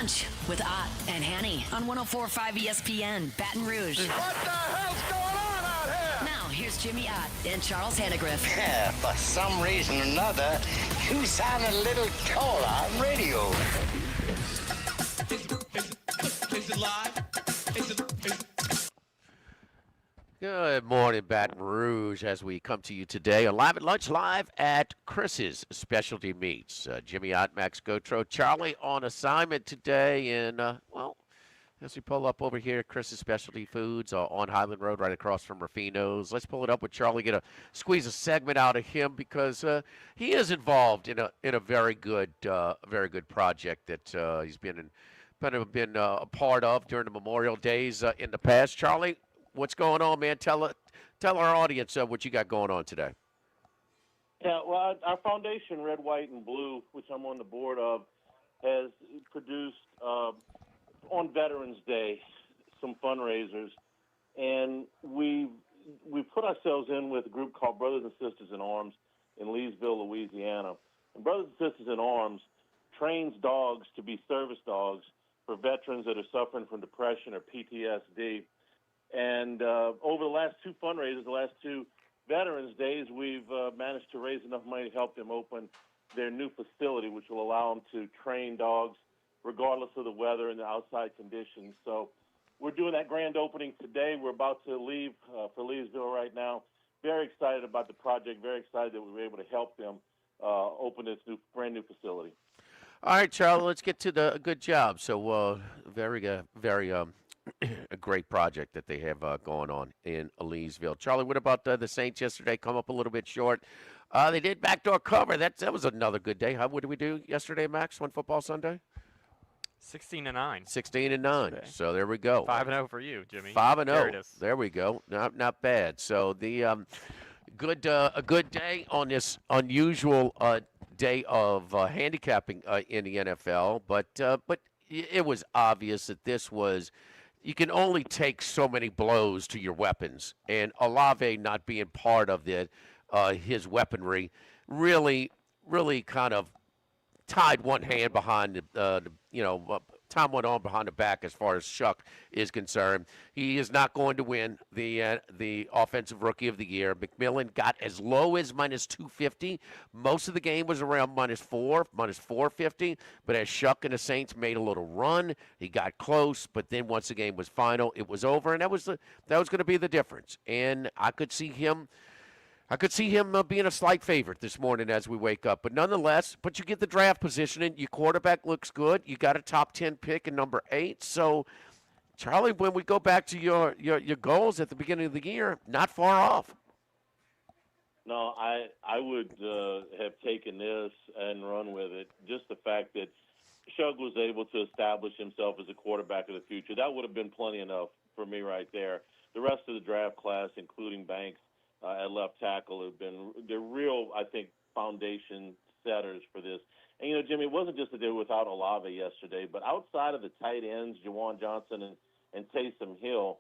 Lunch with Ott and Hanny on 104.5 ESPN, Baton Rouge. What the hell's going on out here? Now, here's Jimmy Ott and Charles Hannegriff. Yeah, for some reason or another, you sound a little taller on radio. Is it live? Good morning, Baton Rouge, as we come to you today. Live at lunch, live at Chris's Specialty Meats. Jimmy Ott, Max Gotro, Charlie on assignment today. And, as we pull up over here, Chris's Specialty Foods on Highland Road, right across from Rufino's. Let's pull it up with Charlie, squeeze a segment out of him because he is involved in a very good project that he's been a part of during the Memorial Days in the past. Charlie, what's going on, man? Tell our audience what you got going on today. Yeah, well, our foundation, Red, White, and Blue, which I'm on the board of, has produced on Veterans Day some fundraisers, and we put ourselves in with a group called Brothers and Sisters in Arms in Leesville, Louisiana. And Brothers and Sisters in Arms trains dogs to be service dogs for veterans that are suffering from depression or PTSD. And over the last two fundraisers, the last two Veterans Days, we've managed to raise enough money to help them open their new facility, which will allow them to train dogs regardless of the weather and the outside conditions. So we're doing that grand opening today. We're about to leave for Leesville right now. Very excited about the project, very excited that we were able to help them open this brand new facility. All right, Charlie, let's get to the good job. So very a great project that they have going on in Leesville. Charlie, what about the Saints yesterday? Come up a little bit short. They did backdoor cover. That was another good day. What did we do yesterday, Max, on Football Sunday? 16-9. 16-9. So there we go. 5-0 for you, Jimmy. 5-0. There we go. Not bad. So the a good day on this unusual day of handicapping in the NFL, but it was obvious that this was. You can only take so many blows to your weapons, and Olave not being part of his weaponry really kind of tied one hand behind tied one arm behind the back as far as Shuck is concerned. He is not going to win the Offensive Rookie of the Year. McMillan got as low as minus 250. Most of the game was around minus 450. But as Shuck and the Saints made a little run, he got close. But then once the game was final, it was over, and that was going to be the difference. And I could see him being a slight favorite this morning as we wake up. But nonetheless, you get the draft positioning. Your quarterback looks good. You got a top 10 pick in number 8. So, Charlie, when we go back to your goals at the beginning of the year, not far off. No, I would have taken this and run with it. Just the fact that Shug was able to establish himself as a quarterback of the future, that would have been plenty enough for me right there. The rest of the draft class, including Banks, at left tackle have been the real, I think, foundation setters for this. And, Jimmy, it wasn't just that they were without Olave yesterday, but outside of the tight ends, Jawan Johnson and Taysom Hill,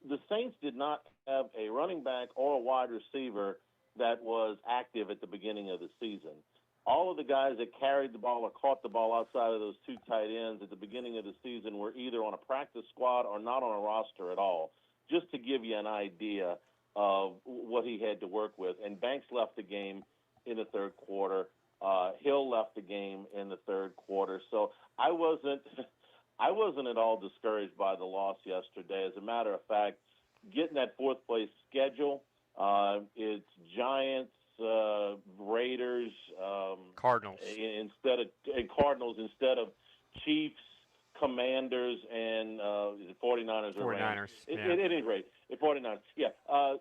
the Saints did not have a running back or a wide receiver that was active at the beginning of the season. All of the guys that carried the ball or caught the ball outside of those two tight ends at the beginning of the season were either on a practice squad or not on a roster at all, just to give you an idea of what he had to work with. And Banks left the game in the third quarter. Hill left the game in the third quarter. So I wasn't at all discouraged by the loss yesterday. As a matter of fact, getting that fourth place schedule, it's Giants, Raiders, Cardinals Cardinals instead of Chiefs, Commanders, and 49ers. 49ers. At any rate, 49ers. Yeah.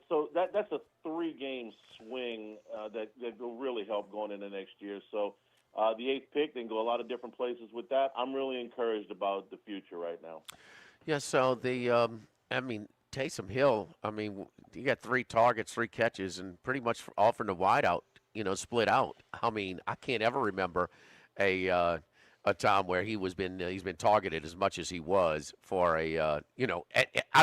So that's a 3-game swing that will really help going into next year. So the 8th pick, they can go a lot of different places with that. I'm really encouraged about the future right now. Yeah. So Taysom Hill. You got 3 targets, 3 catches, and pretty much all from the wide out. Split out. I can't ever remember a time where he's been targeted as much as he was for out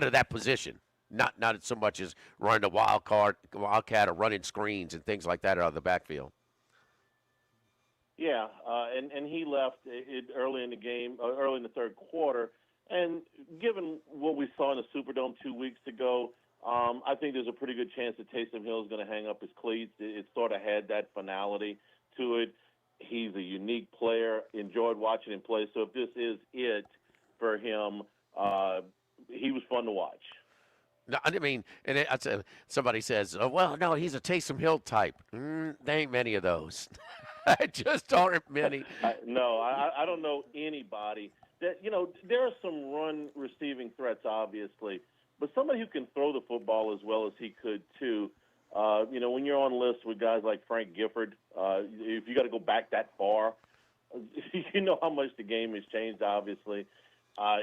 of that position. Not so much as running the wildcat or running screens and things like that out of the backfield. Yeah, and he left it early in the game, early in the third quarter. And given what we saw in the Superdome 2 weeks ago, I think there's a pretty good chance that Taysom Hill is going to hang up his cleats. It sort of had that finality to it. He's a unique player. Enjoyed watching him play. So if this is it for him, he was fun to watch. No, I mean, and somebody says, oh, well, no, he's a Taysom Hill type. There ain't many of those. I just aren't many. I don't know anybody that, there are some run receiving threats, obviously, but somebody who can throw the football as well as he could, too. When you're on lists with guys like Frank Gifford, if you got to go back that far, you know how much the game has changed, obviously.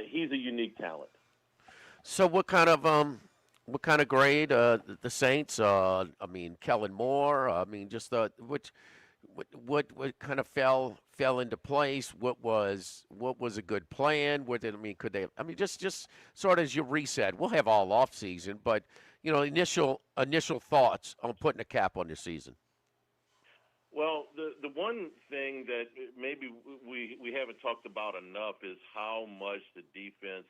He's a unique talent. So what kind of grade the Saints? Kellen Moore. Just what kind of fell into place? What was a good plan? Could they? Just sort of as you reset. We'll have all off season, but initial thoughts on putting a cap on this season. Well, the one thing that maybe we haven't talked about enough is how much the defense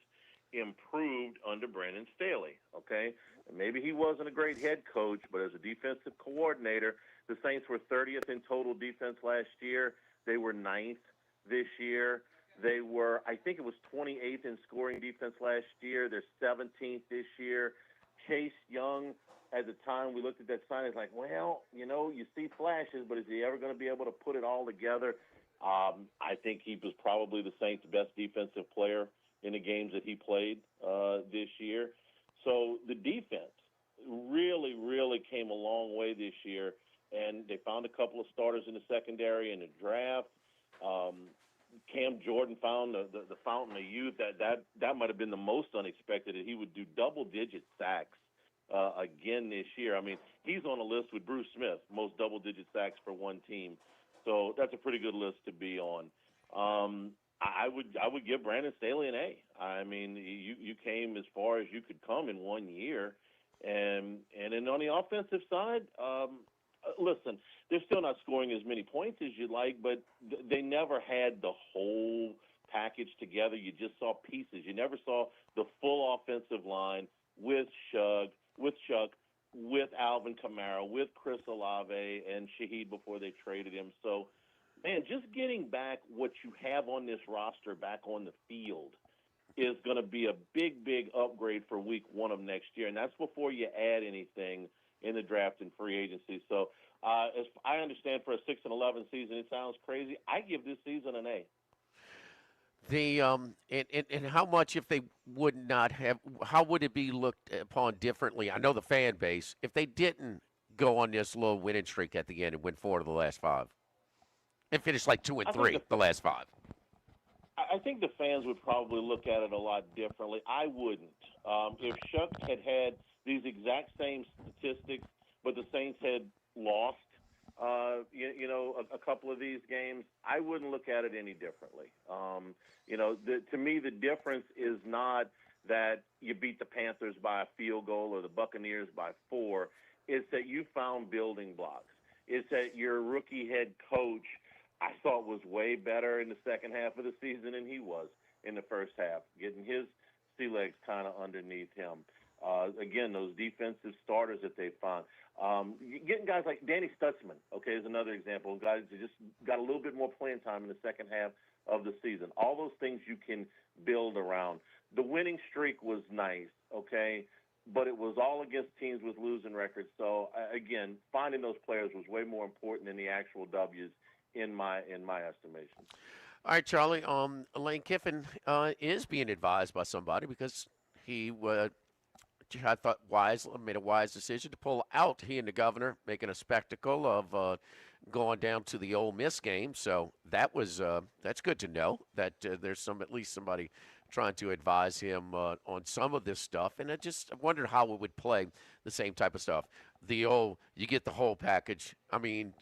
improved under Brandon Staley, okay? And maybe he wasn't a great head coach, but as a defensive coordinator, the Saints were 30th in total defense last year. They were 9th this year. They were, I think it was 28th in scoring defense last year. They're 17th this year. Chase Young, at the time we looked at that sign, it's like, well, you see flashes, but is he ever going to be able to put it all together? I think he was probably the Saints' best defensive player in the games that he played this year. So the defense really, really came a long way this year, and they found a couple of starters in the secondary in the draft. Cam Jordan found the fountain of youth. That might have been the most unexpected, that he would do double-digit sacks again this year. He's on a list with Bruce Smith, most double-digit sacks for one team. So that's a pretty good list to be on. I would give Brandon Staley an A. You came as far as you could come in 1 year, and then on the offensive side, listen, they're still not scoring as many points as you'd like, but they never had the whole package together. You just saw pieces. You never saw the full offensive line with Chuck, with Alvin Kamara, with Chris Olave and Shaheed before they traded him. So, man, just getting back what you have on this roster back on the field is going to be a big, big upgrade for week 1 of next year. And that's before you add anything in the draft and free agency. So as I understand, for a 6-11 season, it sounds crazy. I give this season an A. And how much, if they would not have, how would it be looked upon differently? I know the fan base, if they didn't go on this little winning streak at the end and win 4 of the last 5 and finish like 2 and 3 the last 5. I think the fans would probably look at it a lot differently. I wouldn't. If Chuck had these exact same statistics, but the Saints had lost, a couple of these games, I wouldn't look at it any differently. To me, the difference is not that you beat the Panthers by a field goal or the Buccaneers by 4. It's that you found building blocks. It's that your rookie head coach, I thought, was way better in the second half of the season than he was in the first half, getting his sea legs kind of underneath him. Again, those defensive starters that they found. Getting guys like Danny Stutzman, is another example. Guys that just got a little bit more playing time in the second half of the season. All those things you can build around. The winning streak was nice, but it was all against teams with losing records. So, again, finding those players was way more important than the actual W's in my estimation. All right, Charlie. Lane Kiffin is being advised by somebody because he I thought made a wise decision to pull out. He and the governor making a spectacle of going down to the Ole Miss game. So that was that's good to know that there's at least somebody trying to advise him on some of this stuff. And I wondered how it would play the same type of stuff. You get the whole package.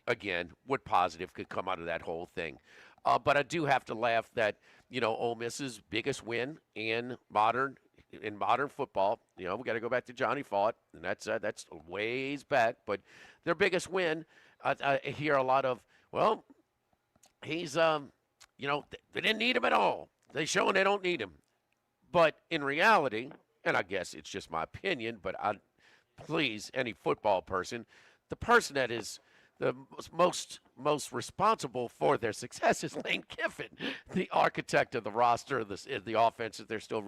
Again, what positive could come out of that whole thing? But I do have to laugh that Ole Miss's biggest win in modern football. We got to go back to Johnny Faught, and that's ways back. But their biggest win, I hear a lot of, he's they didn't need him at all. They showing they don't need him. But in reality, and I guess it's just my opinion, but I please any football person, the person that is the most responsible for their success is Lane Kiffin, the architect of the roster, the offense that they're still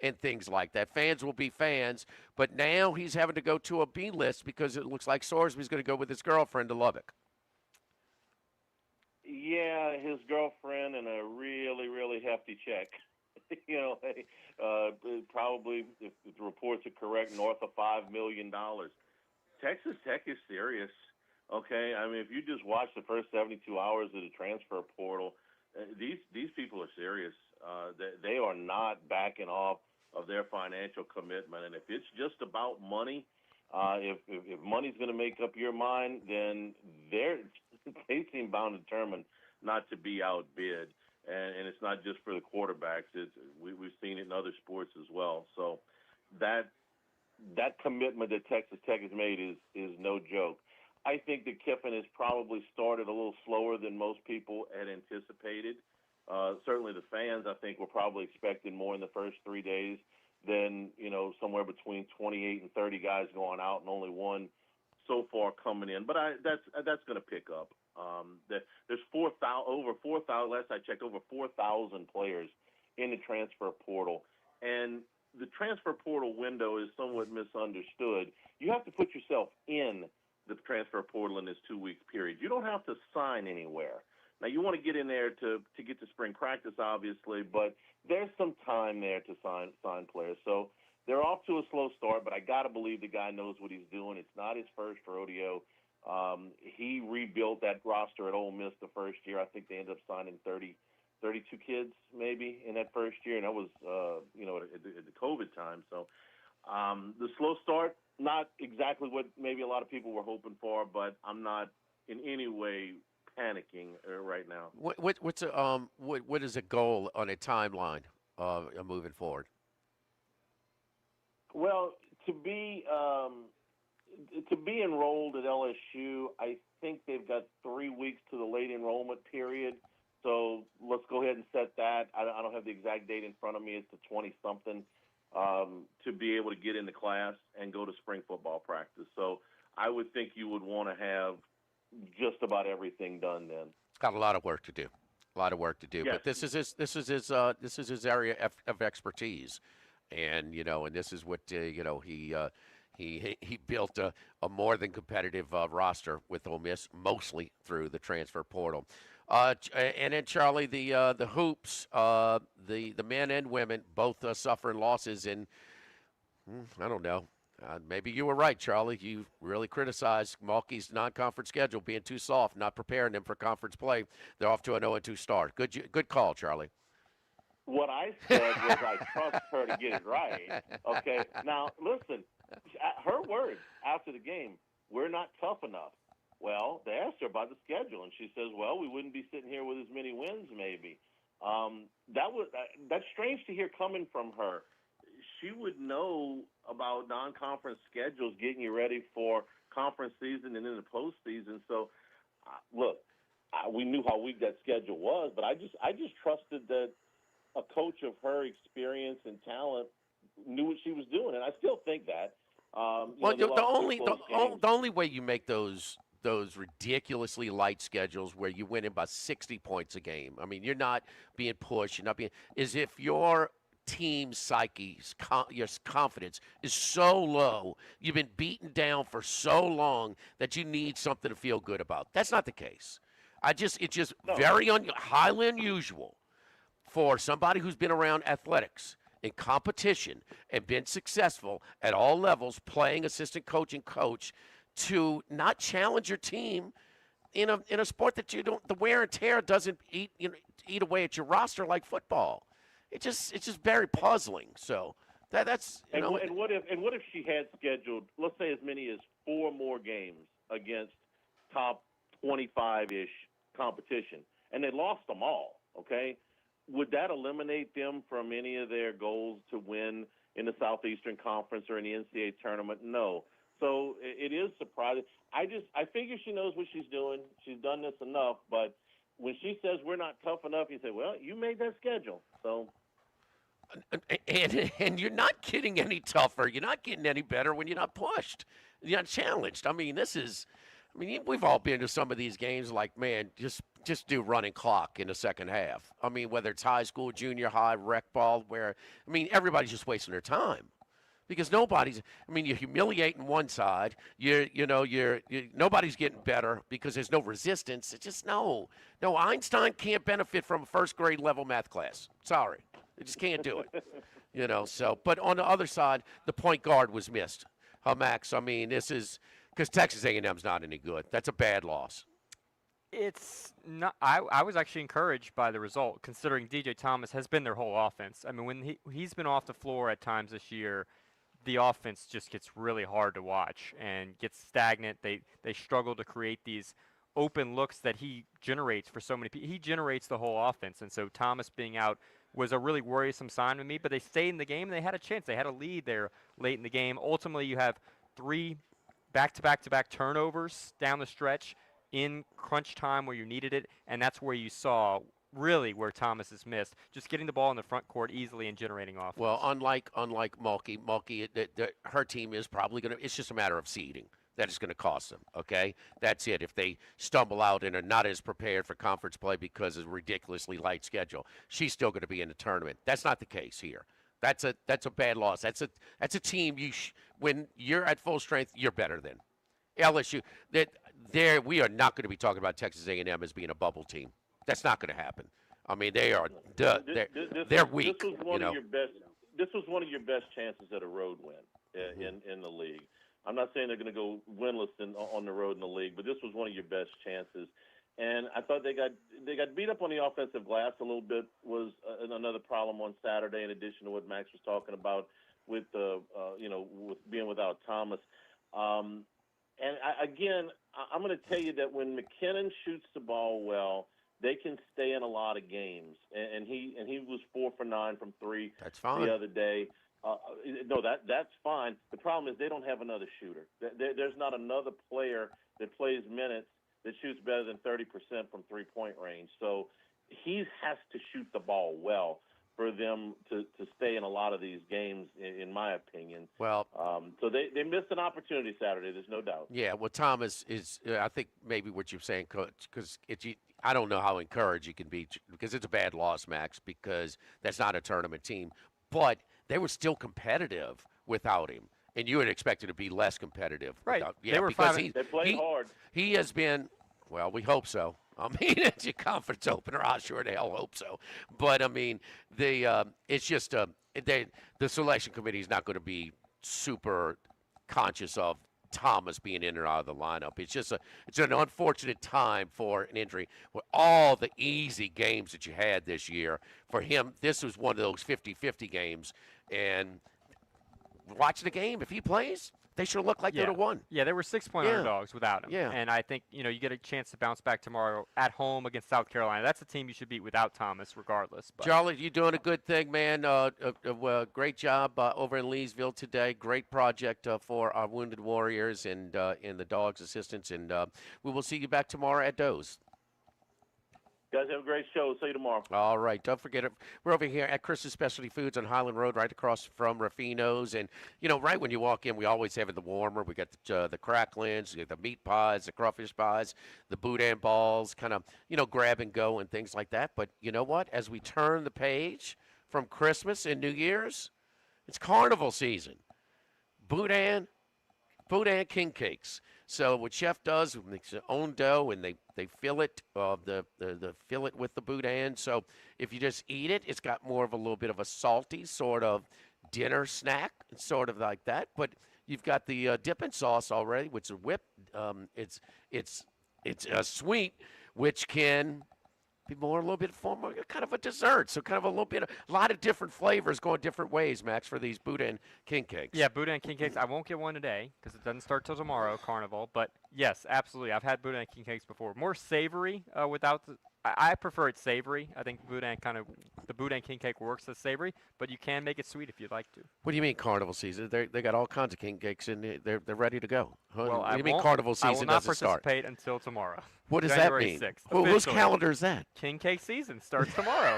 and things like that. Fans will be fans, but now he's having to go to a B list because it looks like Sorsby's going to go with his girlfriend to Lubbock. Yeah, his girlfriend and a really, really hefty check. Probably, if the reports are correct, north of $5 million. Texas Tech is serious. Okay, I mean, if you just watch the first 72 hours of the transfer portal, these people are serious. They are not backing off of their financial commitment, and if it's just about money, if money's going to make up your mind, then they seem bound and determined not to be outbid. And it's not just for the quarterbacks. We've seen it in other sports as well. So that commitment that Texas Tech has made is no joke. I think that Kiffin has probably started a little slower than most people had anticipated. Certainly the fans, I think, were probably expecting more in the first 3 days than, somewhere between 28 and 30 guys going out and only one so far coming in. But that's going to pick up. There's over 4,000. Last I checked, over 4,000 players in the transfer portal, and the transfer portal window is somewhat misunderstood. You have to put yourself in the transfer portal in this 2-week period. You don't have to sign anywhere. Now, you want to get in there to get to spring practice, obviously, but there's some time there to sign players. So they're off to a slow start, but I got to believe the guy knows what he's doing. It's not his first rodeo. He rebuilt that roster at Ole Miss the first year. I think they ended up signing 32 kids maybe in that first year, and that was, at the COVID time. So the slow start, not exactly what maybe a lot of people were hoping for, but I'm not in any way panicking right now. What is a goal on a timeline moving forward? Well, to be enrolled at LSU, I think they've got 3 weeks to the late enrollment period. So let's go ahead and set that. I don't have the exact date in front of me. It's the 20-something to be able to get into class and go to spring football practice. So I would think you would want to have just about everything done then. Got a lot of work to do. Yes. But this is his area of expertise, and and this is what he built a more than competitive roster with Ole Miss, mostly through the transfer portal. And then Charlie, the hoops, the men and women both suffering losses in I don't know. Maybe you were right, Charlie. You really criticized Mulkey's non-conference schedule being too soft, not preparing them for conference play. They're off to an 0-2 start. Good call, Charlie. What I said was I trust her to get it right. Okay. Now, listen, her words after the game, we're not tough enough. Well, they asked her about the schedule, and she says, well, we wouldn't be sitting here with as many wins maybe. That's strange to hear coming from her. She would know about non-conference schedules, getting you ready for conference season and then the postseason. So, look, we knew how weak that schedule was, but I just trusted that a coach of her experience and talent knew what she was doing, and I still think that. The only way you make those ridiculously light schedules where you win in by 60 points a game. I mean, you're not being pushed. You're not being is if your team's psyche, your confidence is so low, you've been beaten down for so long that you need something to feel good about. That's not the case. It's just very highly unusual for somebody who's been around athletics in competition and been successful at all levels, playing assistant coach and coach, to not challenge your team in a sport that you don't. The wear and tear doesn't eat away at your roster like football. It's just very puzzling. So that's and what if she had scheduled, let's say, as many as 4 more games against top 25-ish competition, and they lost them all? Okay, would that eliminate them from any of their goals to win in the Southeastern Conference or in the NCAA tournament? No. So it is surprising. I figure she knows what she's doing. She's done this enough, but when she says we're not tough enough, you say, well, you made that schedule. So. And you're not getting any tougher. You're not getting any better when you're not pushed. You're not challenged. I mean, we've all been to some of these games like, man, just do running clock in the second half. I mean, whether it's high school, junior high, rec ball, everybody's just wasting their time. Because you're humiliating one side. Nobody's getting better because there's no resistance. It's just no. Einstein can't benefit from a first grade level math class. Sorry. They just can't do it, So, but on the other side, the point guard was missed. Max, this is because Texas A&M's not any good. That's a bad loss. It's not. I was actually encouraged by the result, considering DJ Thomas has been their whole offense. I mean, when he's been off the floor at times this year, the offense just gets really hard to watch and gets stagnant. They struggle to create these open looks that he generates for so many people. He generates the whole offense, and so Thomas being out was a really worrisome sign to me, but they stayed in the game. And they had a chance. They had a lead there late in the game. Ultimately, you have 3 back-to-back turnovers down the stretch in crunch time where you needed it, and that's where you saw really where Thomas has missed, just getting the ball in the front court easily and generating offense. Well, unlike Mulkey, her team is probably going to – it's just a matter of seeding. That is going to cost them, okay? That's it. If they stumble out and are not as prepared for conference play because of a ridiculously light schedule, she's still going to be in the tournament. That's not the case here. That's a bad loss. That's a team when you're at full strength, you're better than LSU. We are not going to be talking about Texas A&M as being a bubble team. That's not going to happen. I mean, they are they're weak. This was one of your best chances at a road win in the league. I'm not saying they're going to go winless on the road in the league, but this was one of your best chances. And I thought they got beat up on the offensive glass a little bit. Was another problem on Saturday, in addition to what Max was talking about with with being without Thomas. I'm going to tell you that when McKinnon shoots the ball well, they can stay in a lot of games. And he was 4 for 9 from 3. That's fine. The other day. No, that's fine. The problem is they don't have another shooter. There's not another player that plays minutes that shoots better than 30% from three-point range. So he has to shoot the ball well for them to stay in a lot of these games, in my opinion. Well, so they missed an opportunity Saturday. There's no doubt. Yeah, well, Thomas is. I think maybe what you're saying, Coach, because I don't know how encouraged you can be because it's a bad loss, Max, because that's not a tournament team, but they were still competitive without him, and you would expect it to be less competitive. Right. They were because they played hard. He has been. Well, we hope so. I mean, it's a conference opener. I sure the hell hope so. But I mean, it's just the selection committee is not going to be super conscious of Thomas being in or out of the lineup. It's an unfortunate time for an injury. With all the easy games that you had this year, for him, this was one of those 50-50 games. And watch the game. If he plays, they should look like they would have won. Yeah, they were 6-point underdogs without him. Yeah. And I think, you get a chance to bounce back tomorrow at home against South Carolina. That's a team you should beat without Thomas regardless. But. Charlie, you're doing a good thing, man. Great job over in Leesville today. Great project for our Wounded Warriors and the Dogs Assistance. And we will see you back tomorrow at Doe's. Guys, have a great show. See you tomorrow. All right. Don't forget it. We're over here at Chris's Specialty Foods on Highland Road, right across from Rafino's. And, right when you walk in, we always have it the warmer. We got the cracklins, the meat pies, the crawfish pies, the boudin balls, kind of, grab and go and things like that. But you know what? As we turn the page from Christmas and New Year's, it's carnival season. Boudin king cakes. So what Chef does, he makes his own dough, and they fill it, fill it with the boudin. So if you just eat it, it's got more of a little bit of a salty sort of dinner snack, sort of like that. But you've got the dipping sauce already, which is whipped. It's sweet, which can be a little bit more kind of a dessert. So kind of a lot of different flavors going different ways, Max, for these boudin king cakes. Yeah, boudin king cakes. I won't get one today because it doesn't start till tomorrow, Carnival. But yes, absolutely. I've had boudin king cakes before. More savory without the. I prefer it savory. I think the boudin king cake works as savory, but you can make it sweet if you'd like to. What do you mean carnival season? They got all kinds of king cakes and they're ready to go. Well, what do you mean carnival season I will not doesn't start? participate until tomorrow. What does January that mean? 6th, Whose officially. calendar is that? King Cake season starts tomorrow.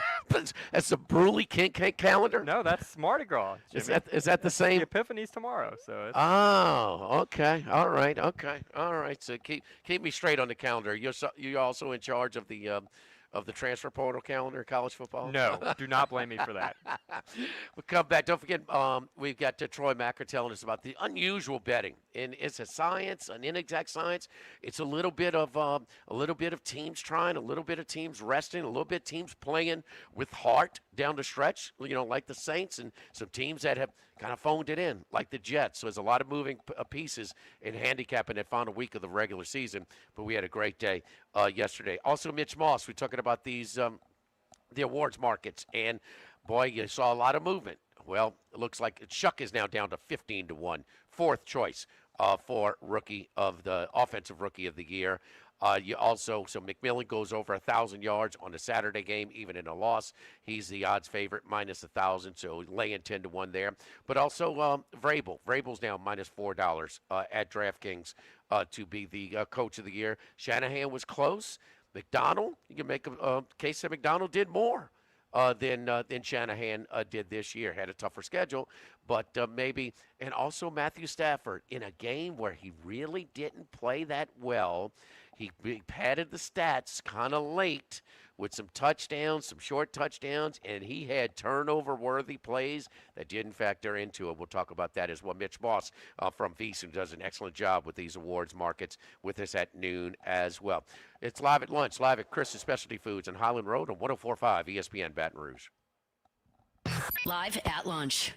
That's a Bruley King Cake calendar? No, that's Mardi Gras, Jimmy. Is that the same? The Epiphany's tomorrow, so it's Oh, okay. All right. Okay. All right. So keep me straight on the calendar. You're also in charge of the transfer portal calendar, college football? no. Do not blame me for that. We'll come back. Don't forget, we've got Troy Macker telling us about the unusual betting, and it's a science, an inexact science. It's a little bit of teams trying, a little bit of teams resting, a little bit of teams playing with heart down the stretch. Like the Saints, and some teams that have kind of phoned it in, like the Jets. So there's a lot of moving pieces in handicapping that final week of the regular season. But we had a great day yesterday. Also, Mitch Moss. We're talking about these the awards markets, and boy, you saw a lot of movement. Well, it looks like Chuck is now down to 15-1, fourth choice for offensive rookie of the year. So McMillan goes over 1,000 yards on the Saturday game, even in a loss. He's the odds favorite, minus 1,000, so laying 10-1 there. But also Vrabel. Vrabel's now minus $4 at DraftKings to be the coach of the year. Shanahan was close. McDonald, you can make a case that McDonald did more than Shanahan did this year. Had a tougher schedule, but maybe. And also Matthew Stafford in a game where he really didn't play that well. He padded the stats kind of late with some touchdowns, some short touchdowns, and he had turnover-worthy plays that didn't factor into it. We'll talk about that as well. Mitch Moss from VEASAN does an excellent job with these awards markets with us at noon as well. It's live at lunch, live at Chris's Specialty Foods on Highland Road on 104.5 ESPN Baton Rouge. Live at lunch.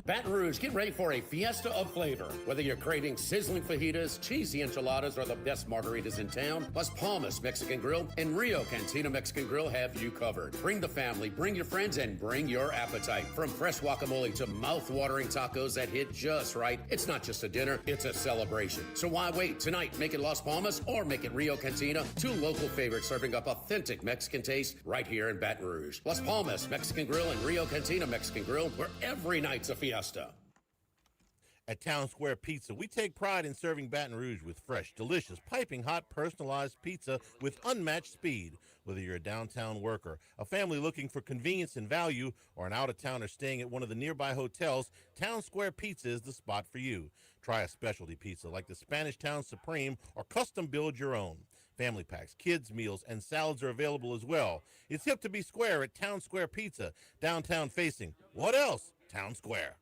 Baton Rouge, get ready for a fiesta of flavor. Whether you're craving sizzling fajitas, cheesy enchiladas, or the best margaritas in town, Las Palmas Mexican Grill and Rio Cantina Mexican Grill have you covered. Bring the family, bring your friends, and bring your appetite. From fresh guacamole to mouth-watering tacos that hit just right, it's not just a dinner, it's a celebration. So why wait? Tonight, make it Las Palmas or make it Rio Cantina, two local favorites serving up authentic Mexican taste right here in Baton Rouge. Las Palmas Mexican Grill and Rio Cantina Mexican Grill, where every night's a fiesta. At Town Square Pizza, we take pride in serving Baton Rouge with fresh, delicious, piping hot, personalized pizza with unmatched speed. Whether you're a downtown worker, a family looking for convenience and value, or an out-of-towner staying at one of the nearby hotels, Town Square Pizza is the spot for you. Try a specialty pizza like the Spanish Town Supreme or custom build your own. Family packs, kids' meals, and salads are available as well. It's hip to be square at Town Square Pizza, downtown facing. What else? Town Square.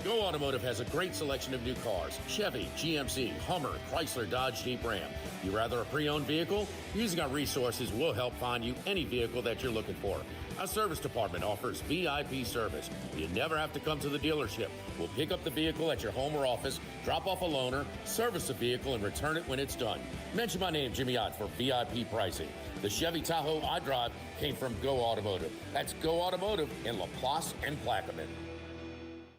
Go Automotive has a great selection of new cars. Chevy, GMC, Hummer, Chrysler, Dodge, Jeep, Ram. You rather a pre-owned vehicle? Using our resources will help find you any vehicle that you're looking for. Our service department offers VIP service. You never have to come to the dealership. We'll pick up the vehicle at your home or office, drop off a loaner, service the vehicle, and return it when it's done. Mention my name, Jimmy Ott, for VIP pricing. The Chevy Tahoe I drive came from Go Automotive. That's Go Automotive in LaPlace and Plaquemine.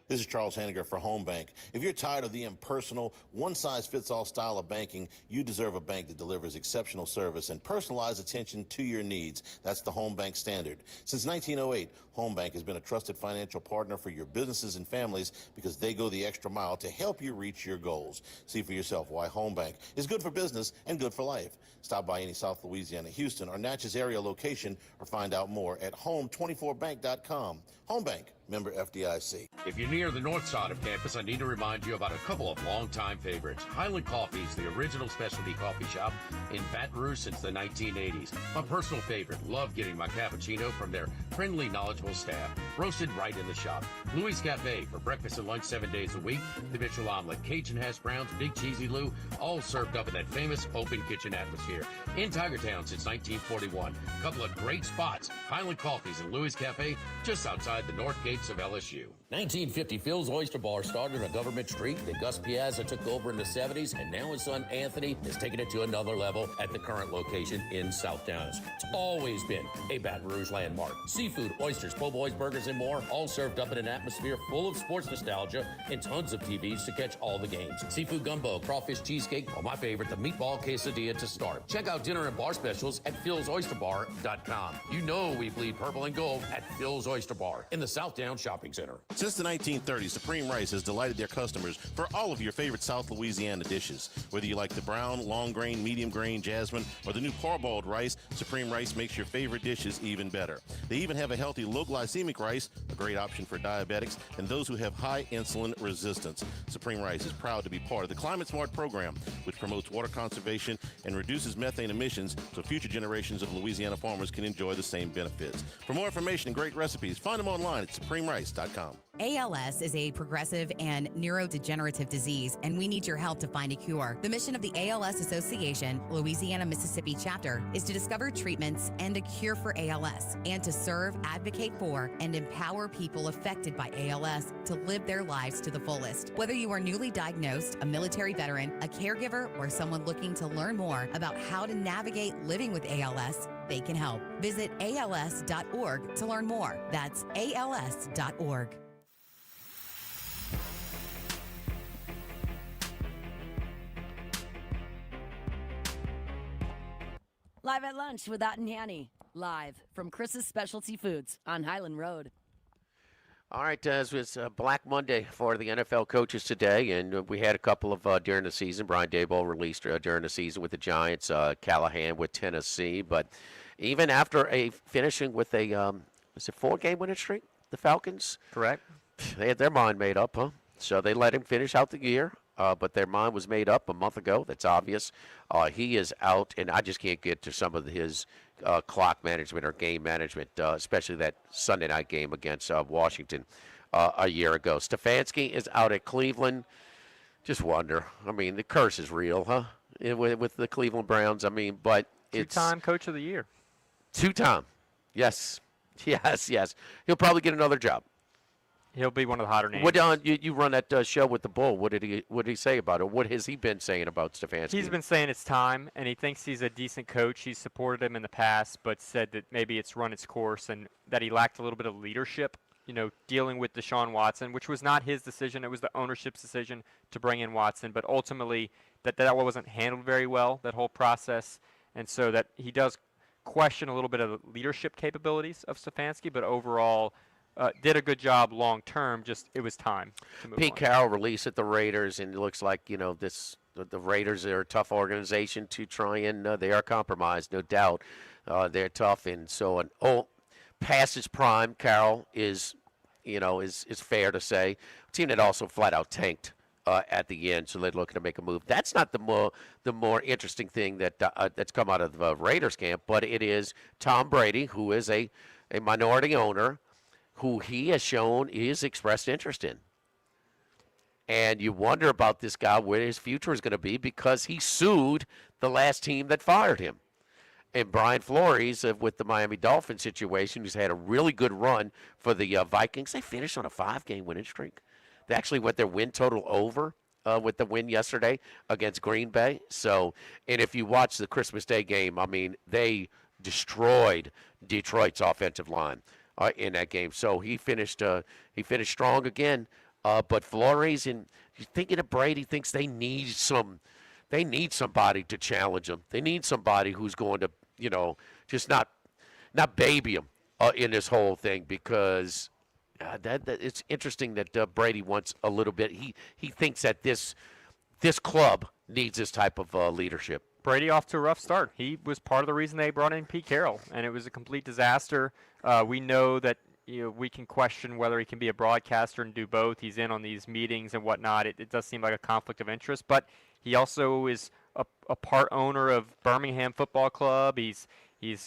This is Charles Hanniger for Home Bank. If you're tired of the impersonal, one-size-fits-all style of banking, you deserve a bank that delivers exceptional service and personalized attention to your needs. That's the Home Bank standard. Since 1908, Home Bank has been a trusted financial partner for your businesses and families because they go the extra mile to help you reach your goals. See for yourself why Home Bank is good for business and good for life. Stop by any South Louisiana, Houston, or Natchez area location or find out more at home24bank.com. Home Bank, member FDIC. If you're near the north side of campus, I need to remind you about a couple of longtime favorites. Highland Coffee is the original specialty coffee shop in Baton Rouge since the 1980s. My personal favorite. Love getting my cappuccino from their friendly, knowledgeable staff. Roasted right in the shop. Louis Cafe for breakfast and lunch 7 days a week. The Mitchell Omelet, Cajun Hash Browns, Big Cheesy Lou, all served up in that famous open kitchen atmosphere. In Tigertown since 1941. A couple of great spots. Highland Coffees and Louis Cafe just outside the north gates of LSU. 1950, Phil's Oyster Bar started on Government Street. Then Gus Piazza took over in the 70s, and now his son Anthony is taking it to another level at the current location in South Downs. It's always been a Baton Rouge landmark. Seafood, oysters, po' boys, burgers, and more, all served up in an atmosphere full of sports nostalgia and tons of TVs to catch all the games. Seafood gumbo, crawfish cheesecake, or my favorite, the meatball quesadilla to start. Check out dinner and bar specials at philsoysterbar.com. You know we bleed purple and gold at Phil's Oyster Bar. are in the Southdown Shopping Center. Since the 1930s, Supreme Rice has delighted their customers for all of your favorite South Louisiana dishes. Whether you like the brown, long grain, medium grain, jasmine, or the new parboiled rice, Supreme Rice makes your favorite dishes even better. They even have a healthy low glycemic rice, a great option for diabetics and those who have high insulin resistance. Supreme Rice is proud to be part of the Climate Smart program, which promotes water conservation and reduces methane emissions so future generations of Louisiana farmers can enjoy the same benefits. For more information and great recipes, find them online at supremerice.com. ALS is a progressive and neurodegenerative disease, and we need your help to find a cure. The mission of the ALS Association, Louisiana Mississippi chapter, is to discover treatments and a cure for ALS, and to serve, advocate for, and empower people affected by ALS to live their lives to the fullest. Whether you are newly diagnosed, a military veteran, a caregiver, or someone looking to learn more about how to navigate living with ALS, they can help. Visit als.org to learn more. That's als.org. Live at lunch with Ott and Hanny. Live from Chris's Specialty Foods on Highland Road. All right, as was Black Monday for the NFL coaches today, and we had a couple of during the season. Brian Daboll released during the season with the Giants, Callahan with Tennessee. But even after finishing with a, was it 4-game winning streak, the Falcons? Correct. They had their mind made up, huh? So they let him finish out the year. But their mind was made up a month ago. That's obvious. He is out, and I just can't get to some of his clock management or game management, especially that Sunday night game against Washington a year ago. Stefanski is out at Cleveland. Just wonder. I mean, the curse is real, huh? With the Cleveland Browns. I mean, but it's Two-time Coach of the Year. Two-time. Yes. Yes, yes. He'll probably get another job. He'll be one of the hotter names. What you run that show with the Bull? What did he say about it? What has he been saying about Stefanski? He's been saying it's time, and he thinks he's a decent coach. He's supported him in the past, but said that maybe it's run its course and that he lacked a little bit of leadership. Dealing with Deshaun Watson, which was not his decision. It was the ownership's decision to bring in Watson, but ultimately that wasn't handled very well, that whole process, and so that he does question a little bit of the leadership capabilities of Stefanski, but overall. Did a good job long term. Just it was time to move Pete on. Carroll released at the Raiders, and it looks like the Raiders are a tough organization to try and they are compromised, no doubt. They're tough, and so past his prime, Carroll is fair to say. A team that also flat out tanked at the end, so they're looking to make a move. That's not the more interesting thing that's come out of the Raiders camp, but it is Tom Brady, who is a minority owner, who he has shown is expressed interest in. And you wonder about this guy, where his future is going to be, because he sued the last team that fired him. And Brian Flores, with the Miami Dolphins situation, who's had a really good run for the Vikings. They finished on a 5-game winning streak. They actually went their win total over with the win yesterday against Green Bay. So, and if you watch the Christmas Day game, I mean, they destroyed Detroit's offensive line in that game. So he finished strong again. But Flores, and you're thinking of Brady, thinks they need somebody to challenge them. They need somebody who's going to, just not baby him in this whole thing, because that it's interesting that Brady wants a little bit. He thinks that this club needs this type of leadership. Brady off to a rough start. He was part of the reason they brought in Pete Carroll, and it was a complete disaster. We know that we can question whether he can be a broadcaster and do both. He's in on these meetings and whatnot. It does seem like a conflict of interest, but he also is a part owner of Birmingham Football Club. He's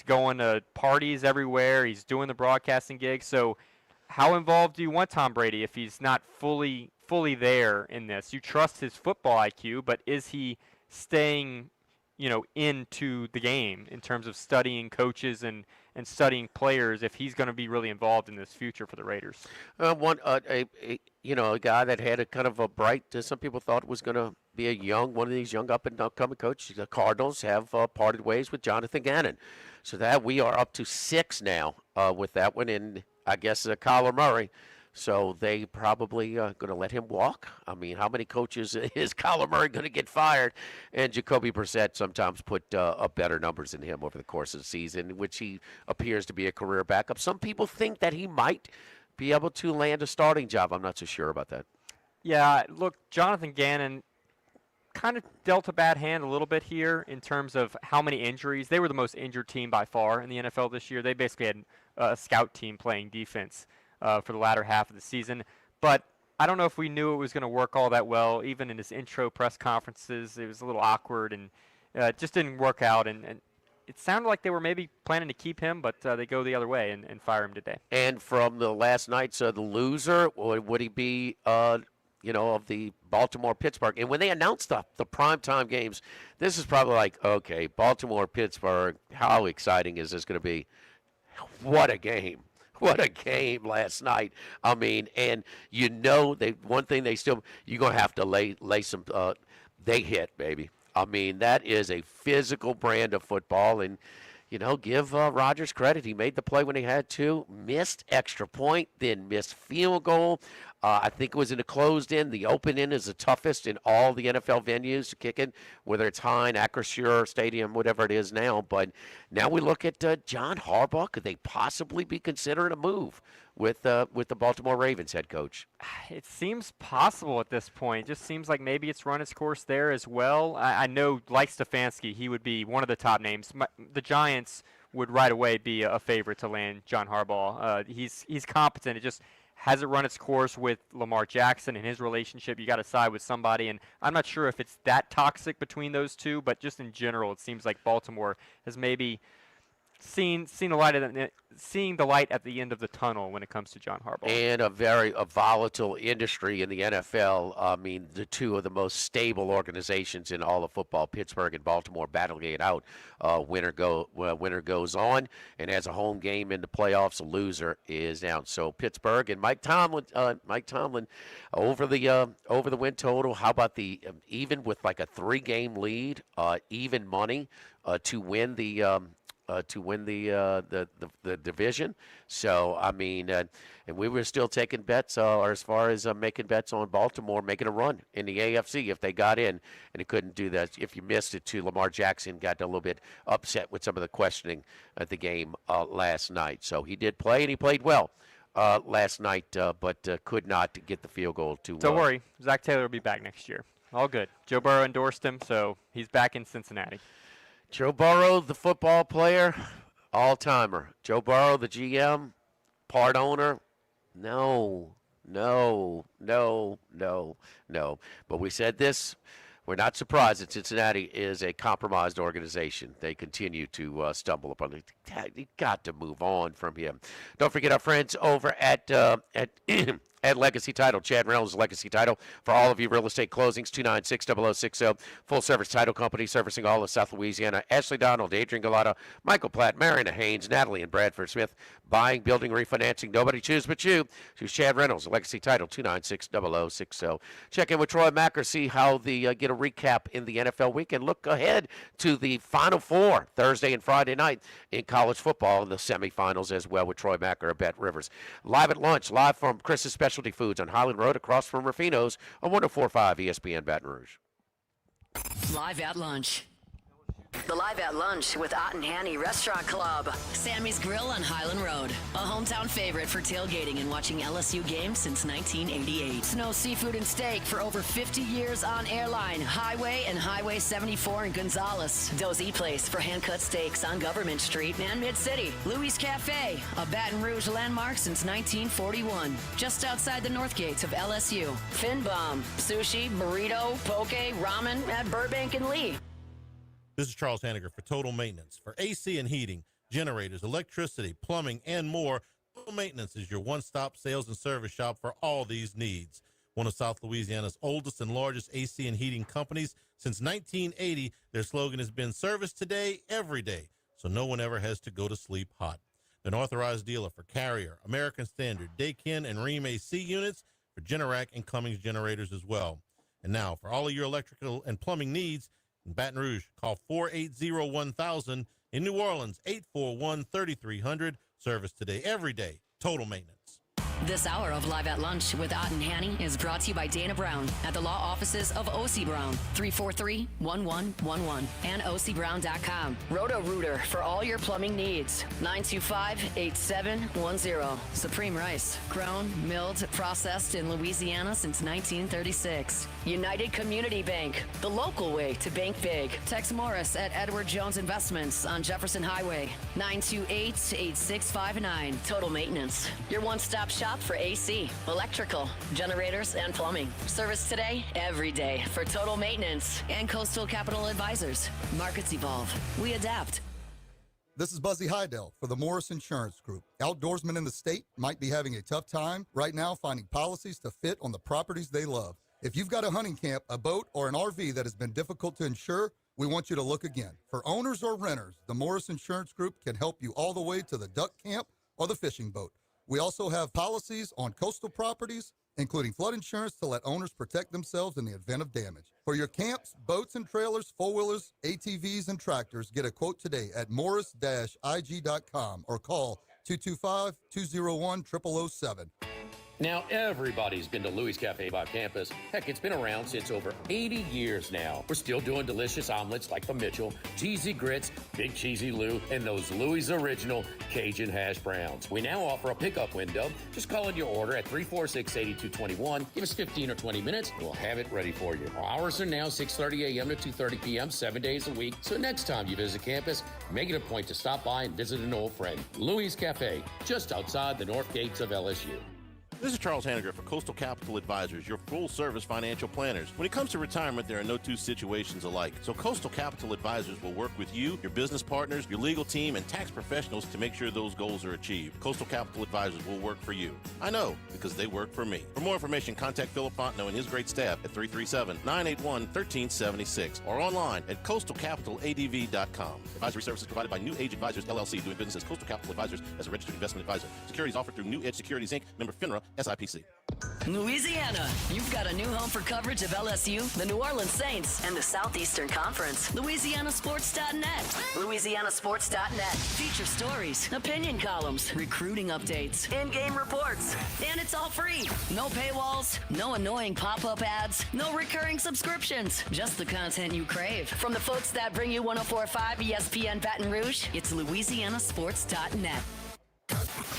going to parties everywhere. He's doing the broadcasting gigs. So how involved do you want Tom Brady if he's not fully there in this? You trust his football IQ, but is he staying into the game in terms of studying coaches and studying players, if he's going to be really involved in this future for the Raiders? A guy that had a kind of a bright, some people thought was going to be one of these young up-and-coming coaches. The Cardinals have parted ways with Jonathan Gannon. So that we are up to 6 now with that one, and I guess Kyler Murray. So they probably going to let him walk. I mean, how many coaches is Kyler Murray going to get fired? And Jacoby Brissett sometimes put up better numbers than him over the course of the season, which he appears to be a career backup. Some people think that he might be able to land a starting job. I'm not so sure about that. Yeah, look, Jonathan Gannon kind of dealt a bad hand a little bit here in terms of how many injuries. They were the most injured team by far in the NFL this year. They basically had a scout team playing defense for the latter half of the season. But I don't know if we knew it was going to work all that well. Even in his intro press conferences, it was a little awkward, and it just didn't work out. And it sounded like they were maybe planning to keep him, but they go the other way and fire him today. And from the last night's the loser, would he be of the Baltimore-Pittsburgh? And when they announced the primetime games, this is probably like, okay, Baltimore-Pittsburgh, how exciting is this going to be? What a game. What a game last night. I mean, and one thing you're going to have to lay some, they hit, baby. I mean, that is a physical brand of football, and give Rodgers credit. He made the play when he had to, missed extra point, then missed field goal. I think it was in a closed end. The open end is the toughest in all the NFL venues to kick it, whether it's Heinz, Acrisure Stadium, whatever it is now. But now we look at John Harbaugh. Could they possibly be considering a move with the Baltimore Ravens head coach? It seems possible at this point. It just seems like maybe it's run its course there as well. I know, like Stefanski, he would be one of the top names. The Giants would right away be a favorite to land John Harbaugh. He's competent. It just hasn't run its course with Lamar Jackson and his relationship. You got to side with somebody, and I'm not sure if it's that toxic between those two, but just in general, it seems like Baltimore has maybe seeing the light at the end of the tunnel when it comes to John Harbaugh. And a very volatile industry in the NFL. I mean, the two of the most stable organizations in all of football, Pittsburgh and Baltimore, battling it out. Winner goes on, and has a home game in the playoffs. A loser is down. So Pittsburgh and Mike Tomlin over the win total. How about the even with like a 3-game lead, even money to win the division. So, I mean, and we were still taking bets, or as far as making bets on Baltimore making a run in the AFC if they got in, and it couldn't do that. If you missed it, Lamar Jackson got a little bit upset with some of the questioning at the game last night. So he did play, and he played well last night, but could not get the field goal to. Don't worry, Zach Taylor will be back next year. All good. Joe Burrow endorsed him, so he's back in Cincinnati. Joe Burrow, the football player, all-timer. Joe Burrow, the GM, part owner, no. But we said this. We're not surprised that Cincinnati is a compromised organization. They continue to stumble upon it. You got to move on from him. Don't forget our friends over at Legacy Title. Chad Reynolds, Legacy Title. For all of you real estate closings, 296-0060. Full-service title company servicing all of South Louisiana. Ashley Donald, Adrian Galata, Michael Platt, Mariana Haynes, Natalie and Bradford Smith. Buying, building, refinancing. Nobody choose but you. Choose Chad Reynolds, Legacy Title, 296-0060. Check in with Troy Macker, see how get a recap in the NFL weekend. Look ahead to the Final Four Thursday and Friday night in college football in the semifinals as well with Troy Macker at Bet Rivers. Live at lunch, live from Chris's Specialty Foods on Highland Road across from Rufino's on 104.5 ESPN Baton Rouge. Live at lunch. The Live at Lunch with Ott and Hanny Restaurant Club. Sammy's Grill on Highland Road. A hometown favorite for tailgating and watching LSU games since 1988. Snow Seafood and Steak for over 50 years on Airline, Highway, and Highway 74 in Gonzales. Dozy Place for hand-cut steaks on Government Street and Mid-City. Louis Cafe, a Baton Rouge landmark since 1941. Just outside the north gates of LSU. Finbom, sushi, burrito, poke, ramen at Burbank and Lee. This is Charles Hanniger for Total Maintenance. For AC and heating, generators, electricity, plumbing, and more, Total Maintenance is your one-stop sales and service shop for all these needs. One of South Louisiana's oldest and largest AC and heating companies. Since 1980, their slogan has been service today, every day, so no one ever has to go to sleep hot. They're an authorized dealer for Carrier, American Standard, Daikin, and Rheem AC units, for Generac and Cummings generators as well. And now, for all of your electrical and plumbing needs, in Baton Rouge, call 480-1000. In New Orleans, 841-3300. Service today, every day. Total Maintenance. This hour of Live at Lunch with Ott and Hanny is brought to you by Dana Brown at the law offices of O.C. Brown, 343-1111 and ocbrown.com. Roto-Rooter for all your plumbing needs, 925-8710. Supreme Rice, grown, milled, processed in Louisiana since 1936. United Community Bank, the local way to bank big. Tex Morris at Edward Jones Investments on Jefferson Highway, 928-8659. Total Maintenance, your one-stop shop for AC, electrical, generators, and plumbing. Service today, every day for Total Maintenance and Coastal Capital Advisors. Markets evolve. We adapt. This is Buzzy Hydell for the Morris Insurance Group. Outdoorsmen in the state might be having a tough time right now finding policies to fit on the properties they love. If you've got a hunting camp, a boat, or an RV that has been difficult to insure, we want you to look again. For owners or renters, the Morris Insurance Group can help you all the way to the duck camp or the fishing boat. We also have policies on coastal properties, including flood insurance to let owners protect themselves in the event of damage. For your camps, boats and trailers, four-wheelers, ATVs, and tractors, get a quote today at morris-ig.com or call 225-201-0007. Now everybody's been to Louis Cafe by campus. Heck, it's been around since over 80 years now. We're still doing delicious omelets like the Mitchell, cheesy grits, big cheesy Lou, and those Louis original Cajun hash browns. We now offer a pickup window. Just call in your order at 346-8221. Give us 15 or 20 minutes, and we'll have it ready for you. Our hours are now 6:30 a.m. to 2:30 p.m., 7 days a week. So next time you visit campus, make it a point to stop by and visit an old friend. Louis Cafe, just outside the north gates of LSU. This is Charles Hanniger for Coastal Capital Advisors, your full-service financial planners. When it comes to retirement, there are no two situations alike. So Coastal Capital Advisors will work with you, your business partners, your legal team, and tax professionals to make sure those goals are achieved. Coastal Capital Advisors will work for you. I know, because they work for me. For more information, contact Philip Fontenot and his great staff at 337-981-1376 or online at coastalcapitaladv.com. Advisory services provided by New Age Advisors, LLC, doing business as Coastal Capital Advisors as a registered investment advisor. Securities offered through New Edge Securities, Inc., member FINRA, SIPC. Louisiana, you've got a new home for coverage of LSU, the New Orleans Saints, and the Southeastern Conference. LouisianaSports.net. LouisianaSports.net. Feature stories, opinion columns, recruiting updates, in-game reports. And it's all free. No paywalls, no annoying pop-up ads, no recurring subscriptions. Just the content you crave. From the folks that bring you 104.5 ESPN Baton Rouge, it's LouisianaSports.net.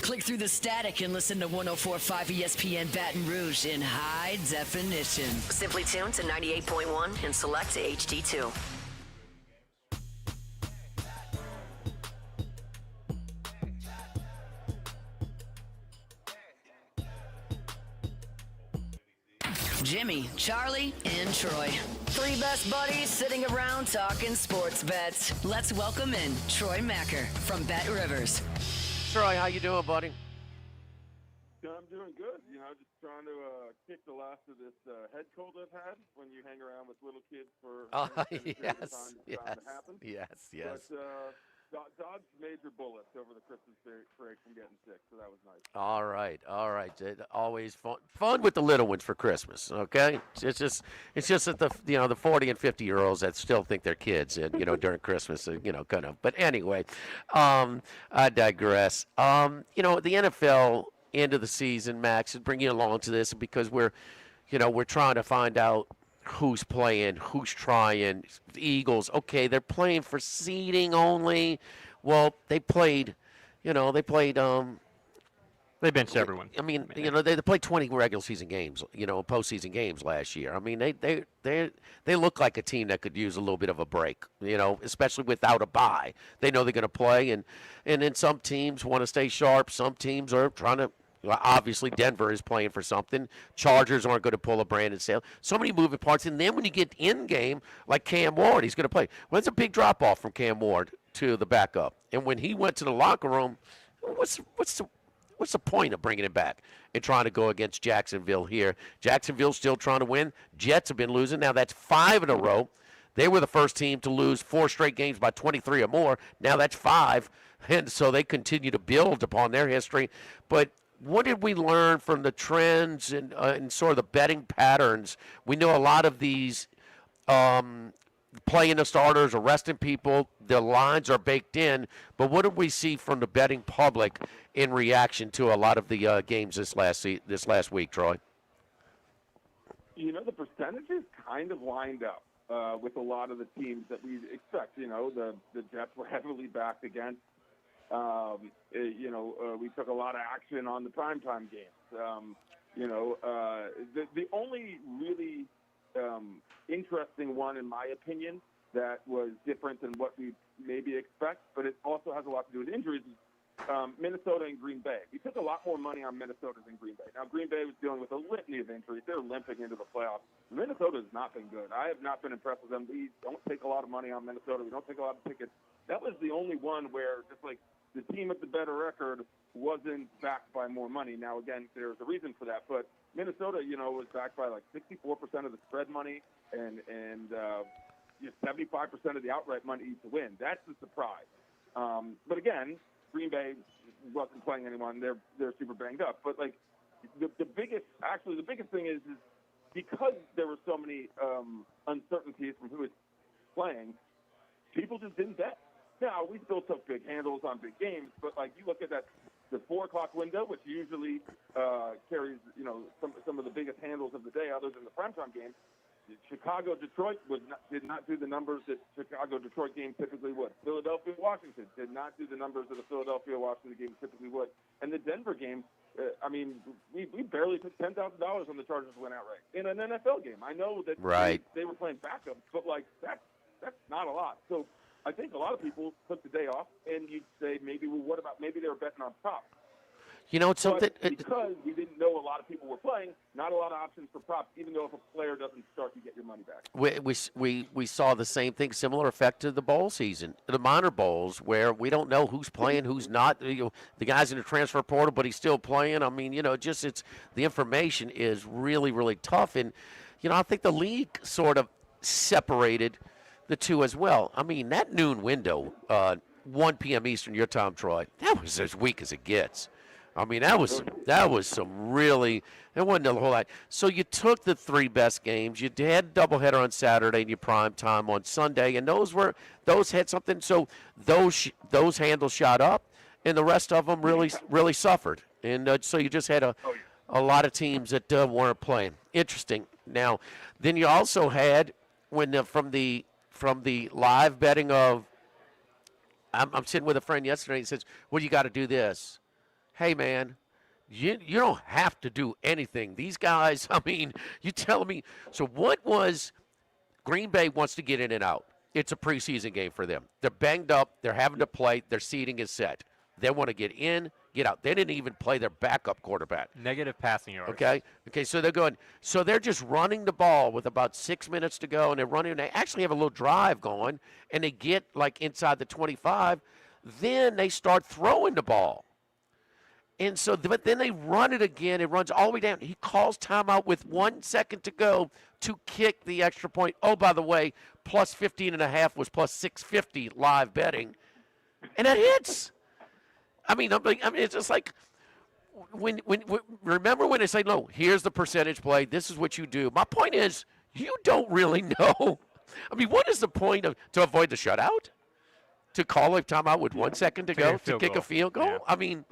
Click through the static and listen to 104.5 ESPN Baton Rouge in high definition. Simply tune to 98.1 and select HD2. Jimmy, Charlie, and Troy. Three best buddies sitting around talking sports bets. Let's welcome in Troy Macker from Bet Rivers. Troy, how you doing, buddy? I'm doing good. You know, just trying to kick the last of this head cold I've had when you hang around with little kids for an extended period of time to happen. Yes. But dodged major bullets over the Christmas break from getting sick, so that was nice. All right. Always fun with the little ones for Christmas. Okay, it's just that the 40 and 50-year-olds that still think they're kids, and during Christmas, kind of. But anyway, I digress. The NFL end of the season, Max, is bringing you along to this because we're trying to find out who's playing, who's trying. The Eagles, okay, they're playing for seeding only. Well, they played. They benched everyone. I mean, they played 20 regular season games, postseason games last year. I mean, they look like a team that could use a little bit of a break, especially without a bye. They know they're going to play, and then some teams want to stay sharp. Some teams are trying to. Obviously, Denver is playing for something. Chargers aren't going to pull a Brandon Sale. So many moving parts. And then when you get in game, like Cam Ward, he's going to play. Well, it's a big drop off from Cam Ward to the backup. And when he went to the locker room, what's the point of bringing him back and trying to go against Jacksonville here? Jacksonville's still trying to win. Jets have been losing. Now that's 5 in a row. They were the first team to lose 4 straight games by 23 or more. Now that's 5. And so they continue to build upon their history. But what did we learn from the trends and sort of the betting patterns? We know a lot of these playing the starters or resting people. The lines are baked in. But what did we see from the betting public in reaction to a lot of the games this last week, Troy? The percentages kind of lined up with a lot of the teams that we expect. The Jets were heavily backed against. We took a lot of action on the primetime games. The only really interesting one, in my opinion, that was different than what we maybe expect, but it also has a lot to do with injuries, is Minnesota and Green Bay. We took a lot more money on Minnesota than Green Bay. Now, Green Bay was dealing with a litany of injuries. They're limping into the playoffs. Minnesota has not been good. I have not been impressed with them. We don't take a lot of money on Minnesota. We don't take a lot of tickets. That was the only one where just like the team with the better record wasn't backed by more money. Now, again, there's a reason for that, but Minnesota, was backed by like 64% of the spread money and 75% of the outright money to win. That's the surprise. But again, Green Bay wasn't playing anyone. They're super banged up. But like the biggest thing is because there were so many uncertainties from who was playing, people just didn't bet. Now, we still took big handles on big games, but like you look at the 4 o'clock window, which usually carries some of the biggest handles of the day, other than the primetime game. Chicago-Detroit did not do the numbers that Chicago-Detroit game typically would. Philadelphia-Washington did not do the numbers that a Philadelphia-Washington game typically would. And the Denver game, we barely took $10,000 on the Chargers to win outright in an NFL game. I know that they were playing backups, but like that's not a lot. So I think a lot of people took the day off, and you'd say maybe they were betting on props. It's something because we didn't know a lot of people were playing. Not a lot of options for props, even though if a player doesn't start, you get your money back. We saw the same thing, similar effect to the bowl season, the minor bowls, where we don't know who's playing, who's not. The guy's in the transfer portal, but he's still playing. I mean, it's the information is really, really tough, and I think the league sort of separated the two as well. I mean, that noon window, 1 p.m. Eastern, your time, Troy, that was as weak as it gets. I mean, that was some really, there wasn't a whole lot. So you took the 3 best games. You had doubleheader on Saturday and your prime time on Sunday, and those had something. So those handles shot up, and the rest of them really suffered. And so you just had a lot of teams that weren't playing. Interesting. Now, then you also had from the live betting of, I'm sitting with a friend yesterday. He says, "Well, you got to do this." Hey, man, you don't have to do anything. These guys, I mean, you telling me. So what was Green Bay wants to get in and out. It's a preseason game for them. They're banged up. They're having to play. Their seating is set. They want to get in, get out. They didn't even play their backup quarterback. Negative passing yards. Okay, so they're going. So they're just running the ball with about 6 minutes to go, and they're running. They actually have a little drive going, and they get like inside the 25. Then they start throwing the ball. And so, but then they run it again. It runs all the way down. He calls timeout with 1 second to go to kick the extra point. Oh, by the way, plus 15.5 was plus 650 live betting. And that hits. I mean, it's just like when remember when they say, no, here's the percentage play. This is what you do. My point is, you don't really know. I mean, what is the point of to avoid the shutout? To call a timeout with 1 second to go to kick a field goal? Yeah. I mean,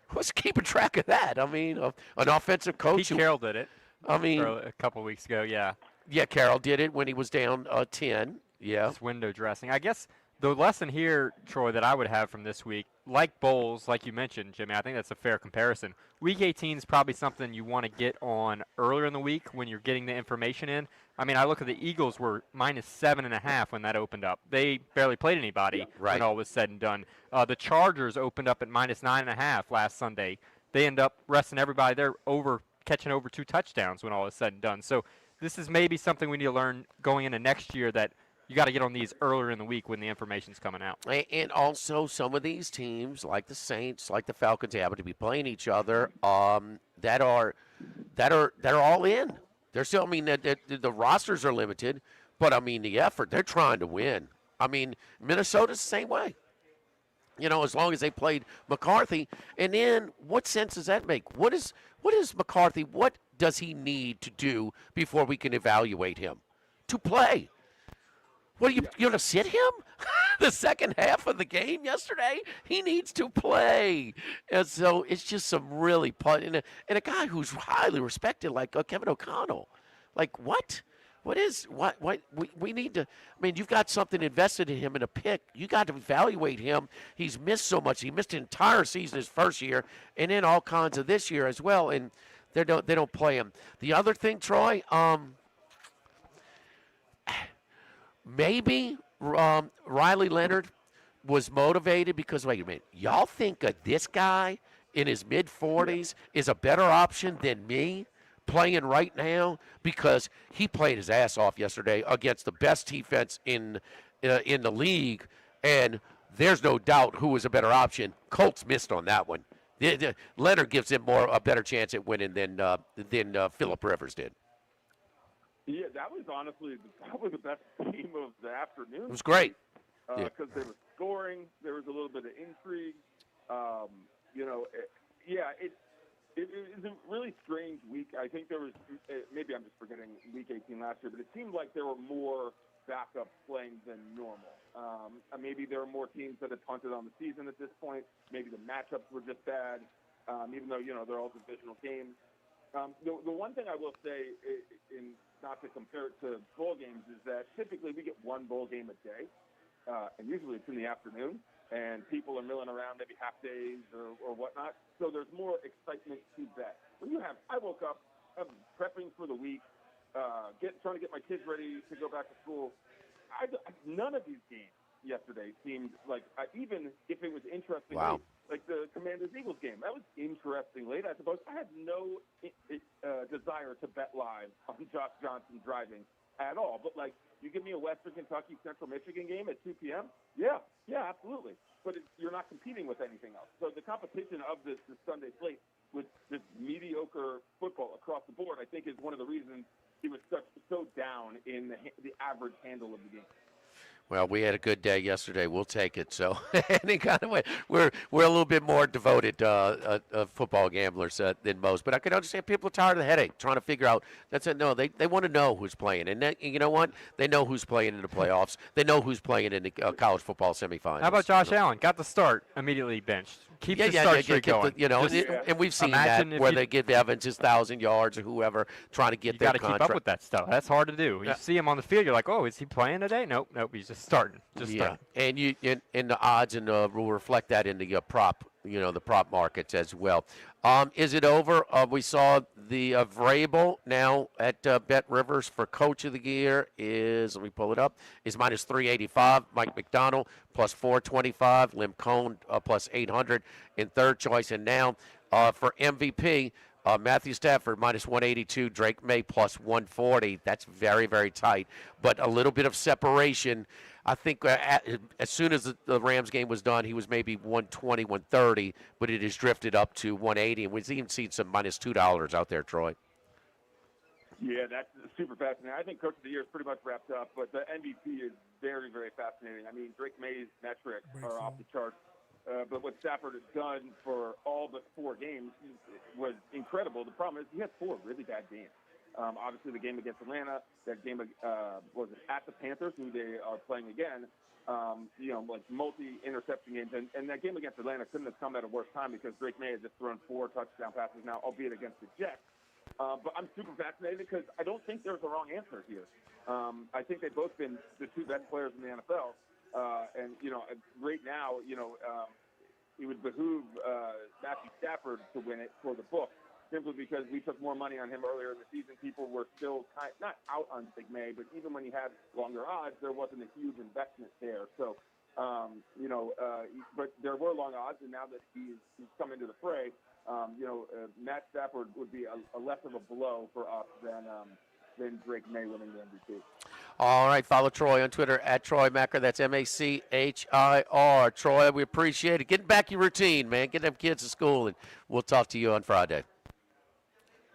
who's keeping track of that? I mean, an offensive coach. Pete Carroll did it. I mean, a couple weeks ago, yeah. Yeah, Carroll did it when he was down 10. Yeah. Just window dressing. I guess the lesson here, Troy, that I would have from this week, like bowls, like you mentioned, Jimmy, I think that's a fair comparison. Week 18 is probably something you want to get on earlier in the week when you're getting the information in. I mean, I look at the Eagles were minus 7.5 when that opened up. They barely played anybody when all was said and done. The Chargers opened up at minus 9.5 last Sunday. They end up resting everybody. They're catching over 2 touchdowns when all is said and done. So this is maybe something we need to learn going into next year, that you got to get on these earlier in the week when the information's coming out. And also some of these teams, like the Saints, like the Falcons, happen to be playing each other that are all in. They're still, I mean, the rosters are limited, but I mean the effort. They're trying to win. I mean, Minnesota's the same way. You know, as long as they played McCarthy. And then what sense does that make? What is McCarthy? What does he need to do before we can evaluate him? to play. What are you going to sit him the second half of the game yesterday? He needs to play. And so it's just some really and a guy who's highly respected like Kevin O'Connell. Like what? What we need to, I mean, you've got something invested in him in a pick. You got to evaluate him. He's missed so much. He missed an entire season his first year and then all kinds of this year as well, and they don't play him. The other thing, Troy, maybe Riley Leonard was motivated because, wait a minute, y'all think this guy in his mid-40s is a better option than me playing right now? Because he played his ass off yesterday against the best defense in the league, and there's no doubt who was a better option. Colts missed on that one. Leonard gives him a better chance at winning than Phillip Rivers did. Yeah, that was honestly probably the best game of the afternoon. It was great. Because they were scoring. There was a little bit of intrigue. It was a really strange week. I think there was, maybe I'm just forgetting week 18 last year, but it seemed like there were more backups playing than normal. Maybe there were more teams that had punted on the season at this point. Maybe the matchups were just bad, even though, they're all divisional games. The one thing I will say, not to compare it to bowl games, is that typically we get one bowl game a day, and usually it's in the afternoon, and people are milling around maybe half days or whatnot, so there's more excitement to bet. I woke up, I'm prepping for the week, trying to get my kids ready to go back to school. None of these games yesterday seemed like, even if it was interesting, wow. Like the Commanders-Eagles game, that was interesting late, I suppose. I had no desire to bet live on Josh Johnson driving at all. But, you give me a Western Kentucky Central Michigan game at 2 p.m., yeah, absolutely. But you're not competing with anything else. So the competition of this Sunday slate with this mediocre football across the board, I think, is one of the reasons he was so down in the average handle of the game. Well, we had a good day yesterday. We'll take it. So, any kind of way, we're a little bit more devoted football gamblers than most. But I can understand people are tired of the headache, trying to figure out. No, they want to know who's playing, and you know what? They know who's playing in the playoffs. They know who's playing in the college football semifinals. How about Josh Allen? Got the start, immediately benched. Keep the start streak going. And we've seen that where they give Evans his 1,000 yards or whoever trying to get their contract. You got to keep up with that stuff. That's hard to do. You see him on the field, you're like, oh, is he playing today? Nope, he's just starting. Starting. And the odds and will reflect that in the prop, the prop markets as well. Is it over? We saw the Vrabel now at Bet Rivers for Coach of the Year is, let me pull it up, is minus 385. Mike McDonald plus 425. Lim Cohn plus 800 in third choice. And now for MVP, Matthew Stafford minus 182. Drake May plus 140. That's very, very tight. But a little bit of separation. I think as soon as the Rams game was done, he was maybe 120, 130, but it has drifted up to 180, and we've even seen some minus $2 out there, Troy. Yeah, that's super fascinating. I think Coach of the Year is pretty much wrapped up, but the MVP is very, very fascinating. I mean, Drake May's metrics are off the charts, but what Stafford has done for all but 4 games was incredible. The problem is he had 4 really bad games. Obviously, the game against Atlanta, that game was at the Panthers, who they are playing again, multi-interception games. And that game against Atlanta couldn't have come at a worse time because Drake May has just thrown 4 touchdown passes now, albeit against the Jets. But I'm super fascinated because I don't think there's a wrong answer here. I think they've both been the 2 best players in the NFL. Right now, it would behoove Matthew Stafford to win it for the book, simply because we took more money on him earlier in the season. People were still not out on Drake May, but even when he had longer odds, there wasn't a huge investment there. So, but there were long odds, and now that he's come into the fray, Matt Stafford would be a less of a blow for us than Drake May winning the MVP. All right, follow Troy on Twitter at Troy Macker. That's MACHIR. Troy, we appreciate it. Getting back your routine, man. Get them kids to school, and we'll talk to you on Friday.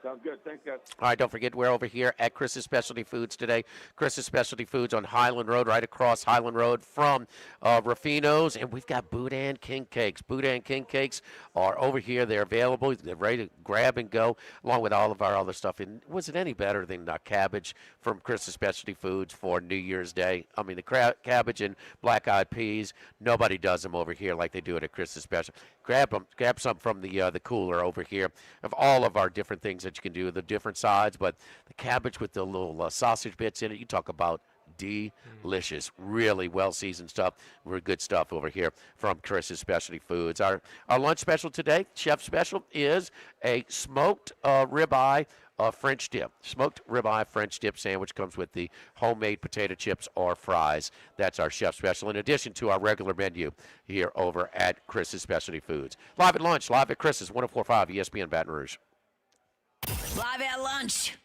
Sounds good. Thanks, guys. All right, don't forget we're over here at Chris's Specialty Foods today. Chris's Specialty Foods on Highland Road, right across Highland Road from Ruffino's. And we've got Boudin King Cakes. Boudin King Cakes are over here. They're available. They're ready to grab and go, along with all of our other stuff. And was it any better than cabbage from Chris's Specialty Foods for New Year's Day? I mean, the cabbage and black-eyed peas, nobody does them over here like they do it at Chris's Special. Grab some from the cooler over here of all of our different things that you can do, the different sides. But the cabbage with the little sausage bits in it, you talk about delicious, really well-seasoned stuff. Really good stuff over here from Chris's Specialty Foods. Our lunch special today, chef special, is a smoked ribeye French dip. Smoked ribeye French dip sandwich comes with the homemade potato chips or fries. That's our chef special, in addition to our regular menu here over at Chris's Specialty Foods. Live at lunch, live at Chris's, 104.5 ESPN Baton Rouge. Live at lunch.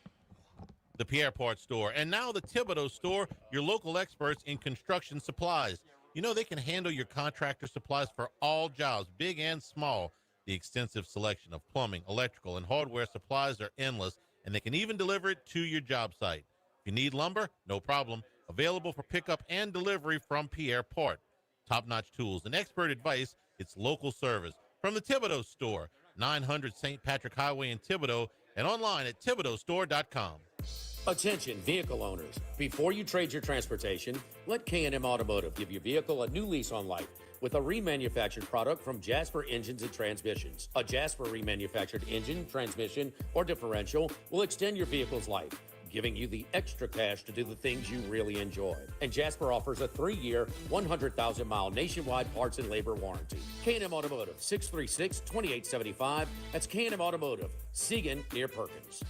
The Pierre Part Store, and now the Thibodeau Store, your local experts in construction supplies. You know they can handle your contractor supplies for all jobs, big and small. The extensive selection of plumbing, electrical, and hardware supplies are endless, and they can even deliver it to your job site. If you need lumber, no problem. Available for pickup and delivery from Pierre Part. Top-notch tools and expert advice, it's local service. From the Thibodeau Store, 900 St. Patrick Highway in Thibodeau, and online at ThibodeauStore.com. Attention vehicle owners. Before you trade your transportation, let K&M Automotive give your vehicle a new lease on life with a remanufactured product from Jasper Engines and Transmissions. A Jasper remanufactured engine, transmission, or differential will extend your vehicle's life, giving you the extra cash to do the things you really enjoy. And Jasper offers a 3-year, 100,000-mile nationwide parts and labor warranty. K&M Automotive, 636-2875. That's K&M Automotive, Siegen near Perkins.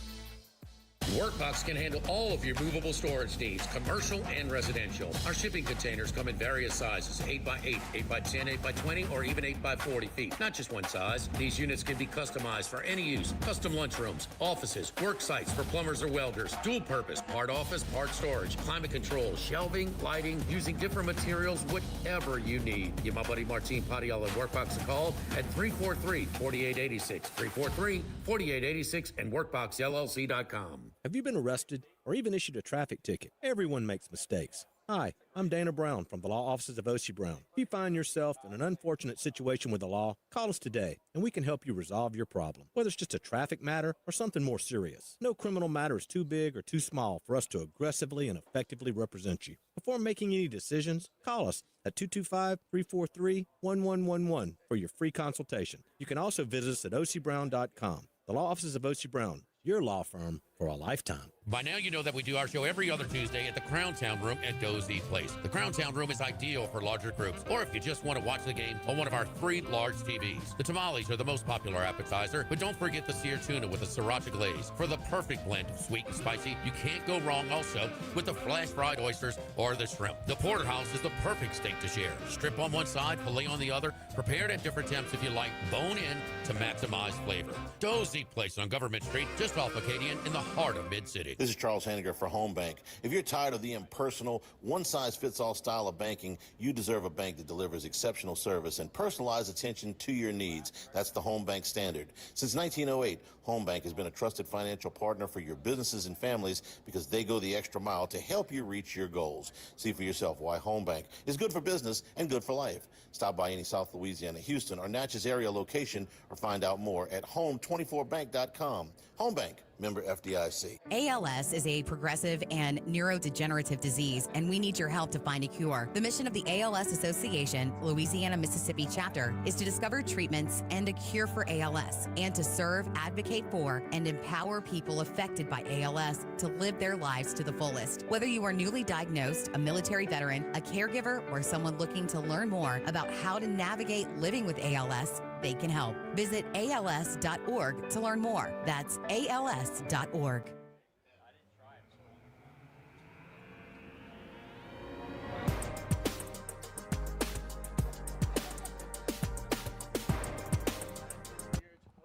Workbox can handle all of your movable storage needs, commercial and residential. Our shipping containers come in various sizes, 8x8, 8x10, 8x20, or even 8x40 feet. Not just one size. These units can be customized for any use. Custom lunchrooms, offices, work sites for plumbers or welders, dual purpose, part office, part storage, climate control, shelving, lighting, using different materials, whatever you need. Give my buddy Martin Padial at Workbox a call at 343-4886, 343-4886, and workboxllc.com. Have you been arrested or even issued a traffic ticket? Everyone makes mistakes. Hi, I'm Dana Brown from the law offices of O.C. Brown. If you find yourself in an unfortunate situation with the law, call us today and we can help you resolve your problem, whether it's just a traffic matter or something more serious. No criminal matter is too big or too small for us to aggressively and effectively represent you. Before making any decisions, call us at 225-343-1111 for your free consultation. You can also visit us at ocbrown.com. The law offices of O.C. Brown, your law firm for a lifetime. By now, you know that we do our show every other Tuesday at the Crown Town Room at Dozy Place. The Crown Town Room is ideal for larger groups, or if you just want to watch the game on one of our 3 large TVs. The tamales are the most popular appetizer, but don't forget the seared tuna with a sriracha glaze. For the perfect blend of sweet and spicy, you can't go wrong also with the flash-fried oysters or the shrimp. The porterhouse is the perfect steak to share. Strip on one side, filet on the other, prepared at different temps if you like, bone in to maximize flavor. Dozy Place on Government Street, just off Acadian in the heart of Mid-City. This is Charles Hanniger for Home Bank. If you're tired of the impersonal, one-size-fits-all style of banking, you deserve a bank that delivers exceptional service and personalized attention to your needs. That's the Home Bank standard. Since 1908, Home Bank has been a trusted financial partner for your businesses and families because they go the extra mile to help you reach your goals. See for yourself why Home Bank is good for business and good for life. Stop by any South Louisiana, Houston, or Natchez area location or find out more at home24bank.com. Home Bank, member FDIC. ALS is a progressive and neurodegenerative disease, and we need your help to find a cure. The mission of the ALS Association, Louisiana, Mississippi chapter, is to discover treatments and a cure for ALS, and to serve, advocate for, and empower people affected by ALS to live their lives to the fullest. Whether you are newly diagnosed, a military veteran, a caregiver, or someone looking to learn more about how to navigate living with ALS, they can help. Visit als.org to learn more. That's als.org.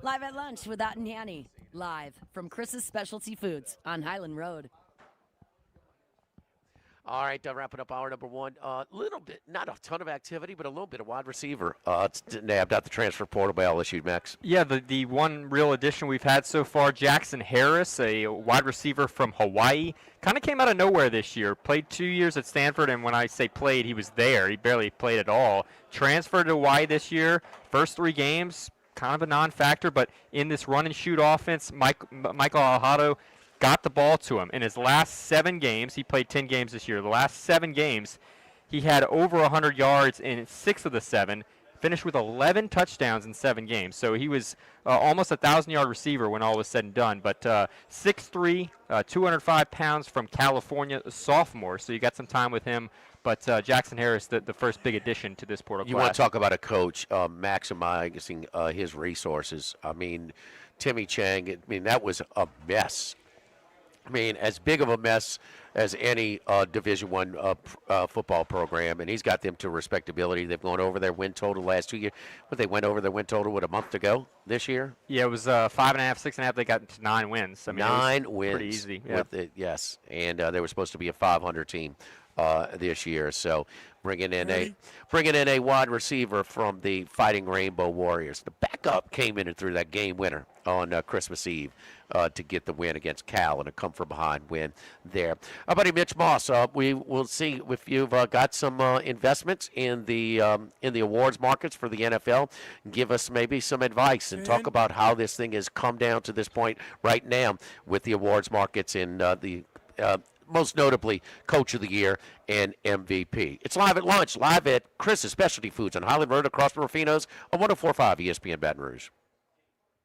Live at lunch with Ott and Hanny. Live from Chris's Specialty Foods on Highland Road. All right, wrapping up hour number one. A little bit, not a ton of activity, but a little bit of wide receiver. It's nabbed out the transfer portal by LSU, Max. Yeah, the one real addition we've had so far, Jackson Harris, a wide receiver from Hawaii, kind of came out of nowhere this year. Played 2 years at Stanford, and when I say played, he was there. He barely played at all. Transferred to Hawaii this year. First 3 games, kind of a non-factor, but in this run-and-shoot offense, Michael Alhado got the ball to him. In his last 7 games, he played 10 games this year. The last 7 games, he had over 100 yards in 6 of the 7, finished with 11 touchdowns in 7 games. So he was almost a 1,000-yard receiver when all was said and done. But 6'3", 205 pounds from California, a sophomore, so you got some time with him. But Jackson Harris, the first big addition to this portal class. You want to talk about a coach maximizing his resources. I mean, Timmy Chang, that was a mess. I mean, as big of a mess as any Division I football program, and he's got them to respectability. They've gone over their win total last 2 years, but they went over their win total, a month ago this year? Yeah, it was 5.5, 6.5. They got to 9 wins. I mean, 9 wins. Pretty easy. Yeah. Yes, and they were supposed to be a 500 team this year. So bringing in a wide receiver from the Fighting Rainbow Warriors. The backup came in and threw that game winner on Christmas Eve to get the win against Cal and a come from behind win there. Our buddy Mitch Moss, we will see if you've got some investments in the awards markets for the NFL. Give us maybe some advice and talk about how this thing has come down to this point right now with the awards markets in the most notably Coach of the Year and MVP. It's live at lunch, live at Chris's Specialty Foods on Highland Road across from Rufino's on 104.5 ESPN Baton Rouge.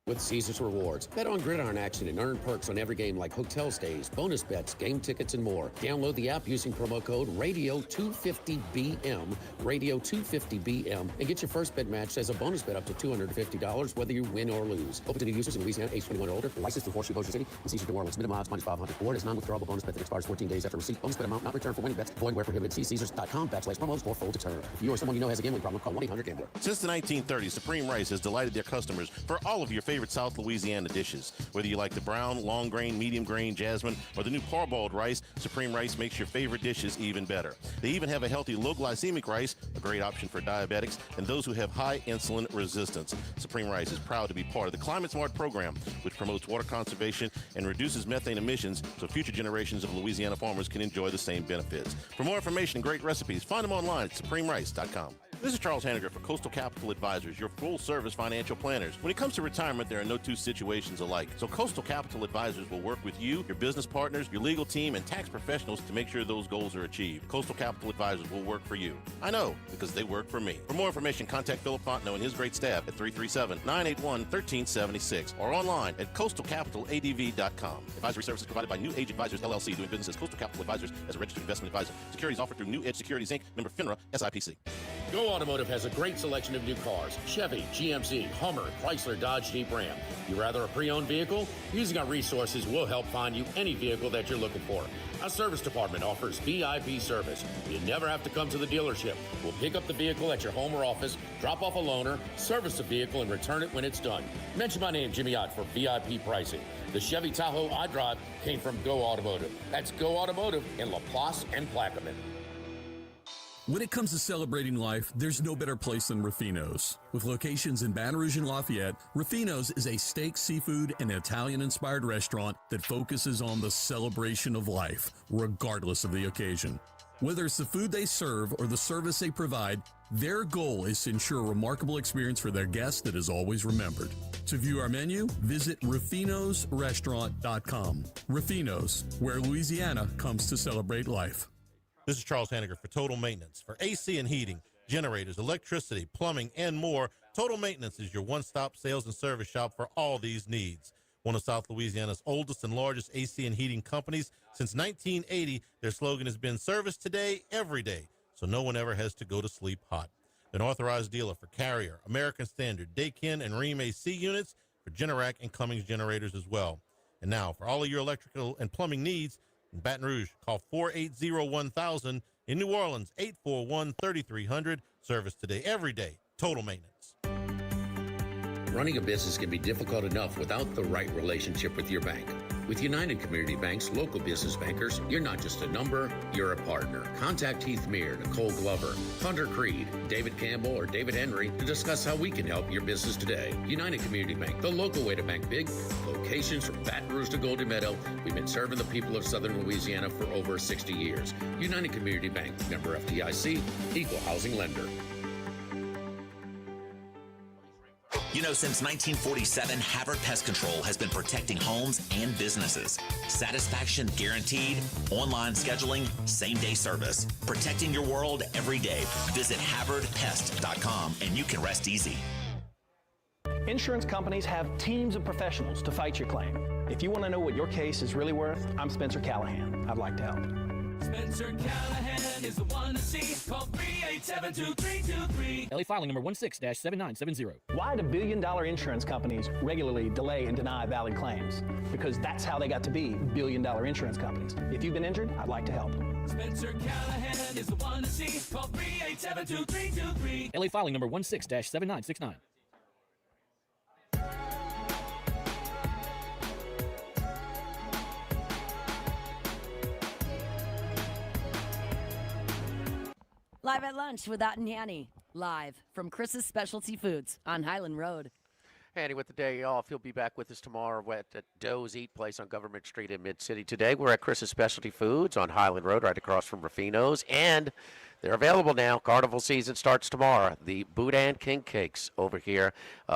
With Caesars Rewards. Bet on gridiron action and earn perks on every game like hotel stays, bonus bets, game tickets, and more. Download the app using promo code Radio250BM, Radio250BM, and get your first bet matched as a bonus bet up to $250 whether you win or lose. Open to new users in Louisiana, age 21 or older. Licensed in Horseshoe, Ocean City, and Caesars New Orleans. Minimum odds minus 500. Award is non-withdrawable bonus bet that expires 14 days after receipt. Bonus bet amount not returned for winning bets. Void where prohibited. See Caesars.com/promos for full deterrent. If you or someone you know has a gambling problem, call 1-800-GAMBLER. Since the 1930s, Supreme Rice has delighted their customers for all of your favorite South Louisiana dishes. Whether you like the brown, long grain, medium grain, jasmine, or the new parboiled rice, Supreme Rice makes your favorite dishes even better. They even have a healthy low glycemic rice, a great option for diabetics and those who have high insulin resistance. Supreme Rice is proud to be part of the Climate Smart program, which promotes water conservation and reduces methane emissions so future generations of Louisiana farmers can enjoy the same benefits. For more information and great recipes, find them online at supremerice.com. This is Charles Hanniger for Coastal Capital Advisors, your full-service financial planners. When it comes to retirement, there are no two situations alike. So Coastal Capital Advisors will work with you, your business partners, your legal team, and tax professionals to make sure those goals are achieved. Coastal Capital Advisors will work for you. I know, because they work for me. For more information, contact Philip Fontenot and his great staff at 337-981-1376 or online at coastalcapitaladv.com. Advisory services provided by New Age Advisors, LLC, doing business as Coastal Capital Advisors as a registered investment advisor. Securities offered through New Edge Securities, Inc., member FINRA, SIPC. Go Automotive has a great selection of new cars. Chevy, GMC, Hummer, Chrysler, Dodge, Jeep, Ram. You rather a pre-owned vehicle? Using our resources, we'll help find you any vehicle that you're looking for. Our service department offers VIP service. You never have to come to the dealership. We'll pick up the vehicle at your home or office, drop off a loaner, service the vehicle, and return it when it's done. Mention my name, Jimmy Ott, for VIP pricing. The Chevy Tahoe I drive came from Go Automotive. That's Go Automotive in LaPlace and Plaquemine. When it comes to celebrating life, there's no better place than Rufino's. With locations in Baton Rouge and Lafayette, Rufino's is a steak, seafood, and Italian-inspired restaurant that focuses on the celebration of life, regardless of the occasion. Whether it's the food they serve or the service they provide, their goal is to ensure a remarkable experience for their guests that is always remembered. To view our menu, visit Rufino'sRestaurant.com. Rufino's, where Louisiana comes to celebrate life. This is Charles Hanniger for Total Maintenance. For AC and heating, generators, electricity, plumbing, and more, Total Maintenance is your one-stop sales and service shop for all these needs. One of South Louisiana's oldest and largest AC and heating companies. Since 1980, their slogan has been service today, every day, so no one ever has to go to sleep hot. An authorized dealer for Carrier, American Standard, Daikin, and Rheem AC units, for Generac and Cummins generators as well. And now, for all of your electrical and plumbing needs, in Baton Rouge, call 480-1000. In New Orleans, 841-3300. Service today, every day. Total Maintenance. Running a business can be difficult enough without the right relationship with your bank. With United Community Bank's local business bankers, you're not just a number, you're a partner. Contact Heath Meir, Nicole Glover, Hunter Creed, David Campbell, or David Henry to discuss how we can help your business today. United Community Bank, the local way to bank big. Locations from Baton Rouge to Golden Meadow. We've been serving the people of Southern Louisiana for over 60 years. United Community Bank, member FDIC, equal housing lender. You know, since 1947, Havard Pest Control has been protecting homes and businesses. Satisfaction guaranteed, online scheduling, same-day service. Protecting your world every day. Visit HavardPest.com and you can rest easy. Insurance companies have teams of professionals to fight your claim. If you want to know what your case is really worth, I'm Spencer Callahan. I'd like to help. Spencer Callahan is the one to see. Call 387-2323. LA filing number 16-7970. Why do billion-dollar insurance companies regularly delay and deny valid claims? Because that's how they got to be billion-dollar insurance companies. If you've been injured, I'd like to help. Spencer Callahan is the one to see. Call 387-2323. LA filing number 16-7969. Live at lunch with Ott and Hanny. Live from Chris's Specialty Foods on Highland Road. Hanny with the day off. He'll be back with us tomorrow at Doe's Eat Place on Government Street in Mid-City. Today we're at Chris's Specialty Foods on Highland Road right across from Rufino's. And they're available now. Carnival season starts tomorrow. The Boudin King Cakes over here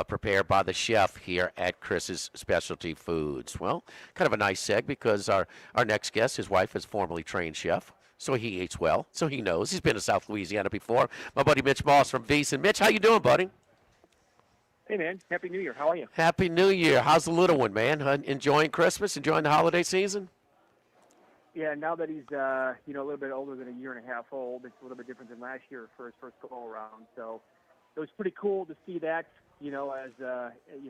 prepared by the chef here at Chris's Specialty Foods. Well, kind of a nice seg because our next guest, his wife is formerly trained chef. So he eats well, so he knows. He's been to South Louisiana before. My buddy Mitch Moss from Beeson. Mitch, how you doing, buddy? Hey, man. Happy New Year. How are you? Happy New Year. How's the little one, man? Enjoying Christmas? Enjoying the holiday season? Yeah, now that he's a little bit older than a year and a half old, it's a little bit different than last year for his first go-around. So it was pretty cool to see that, as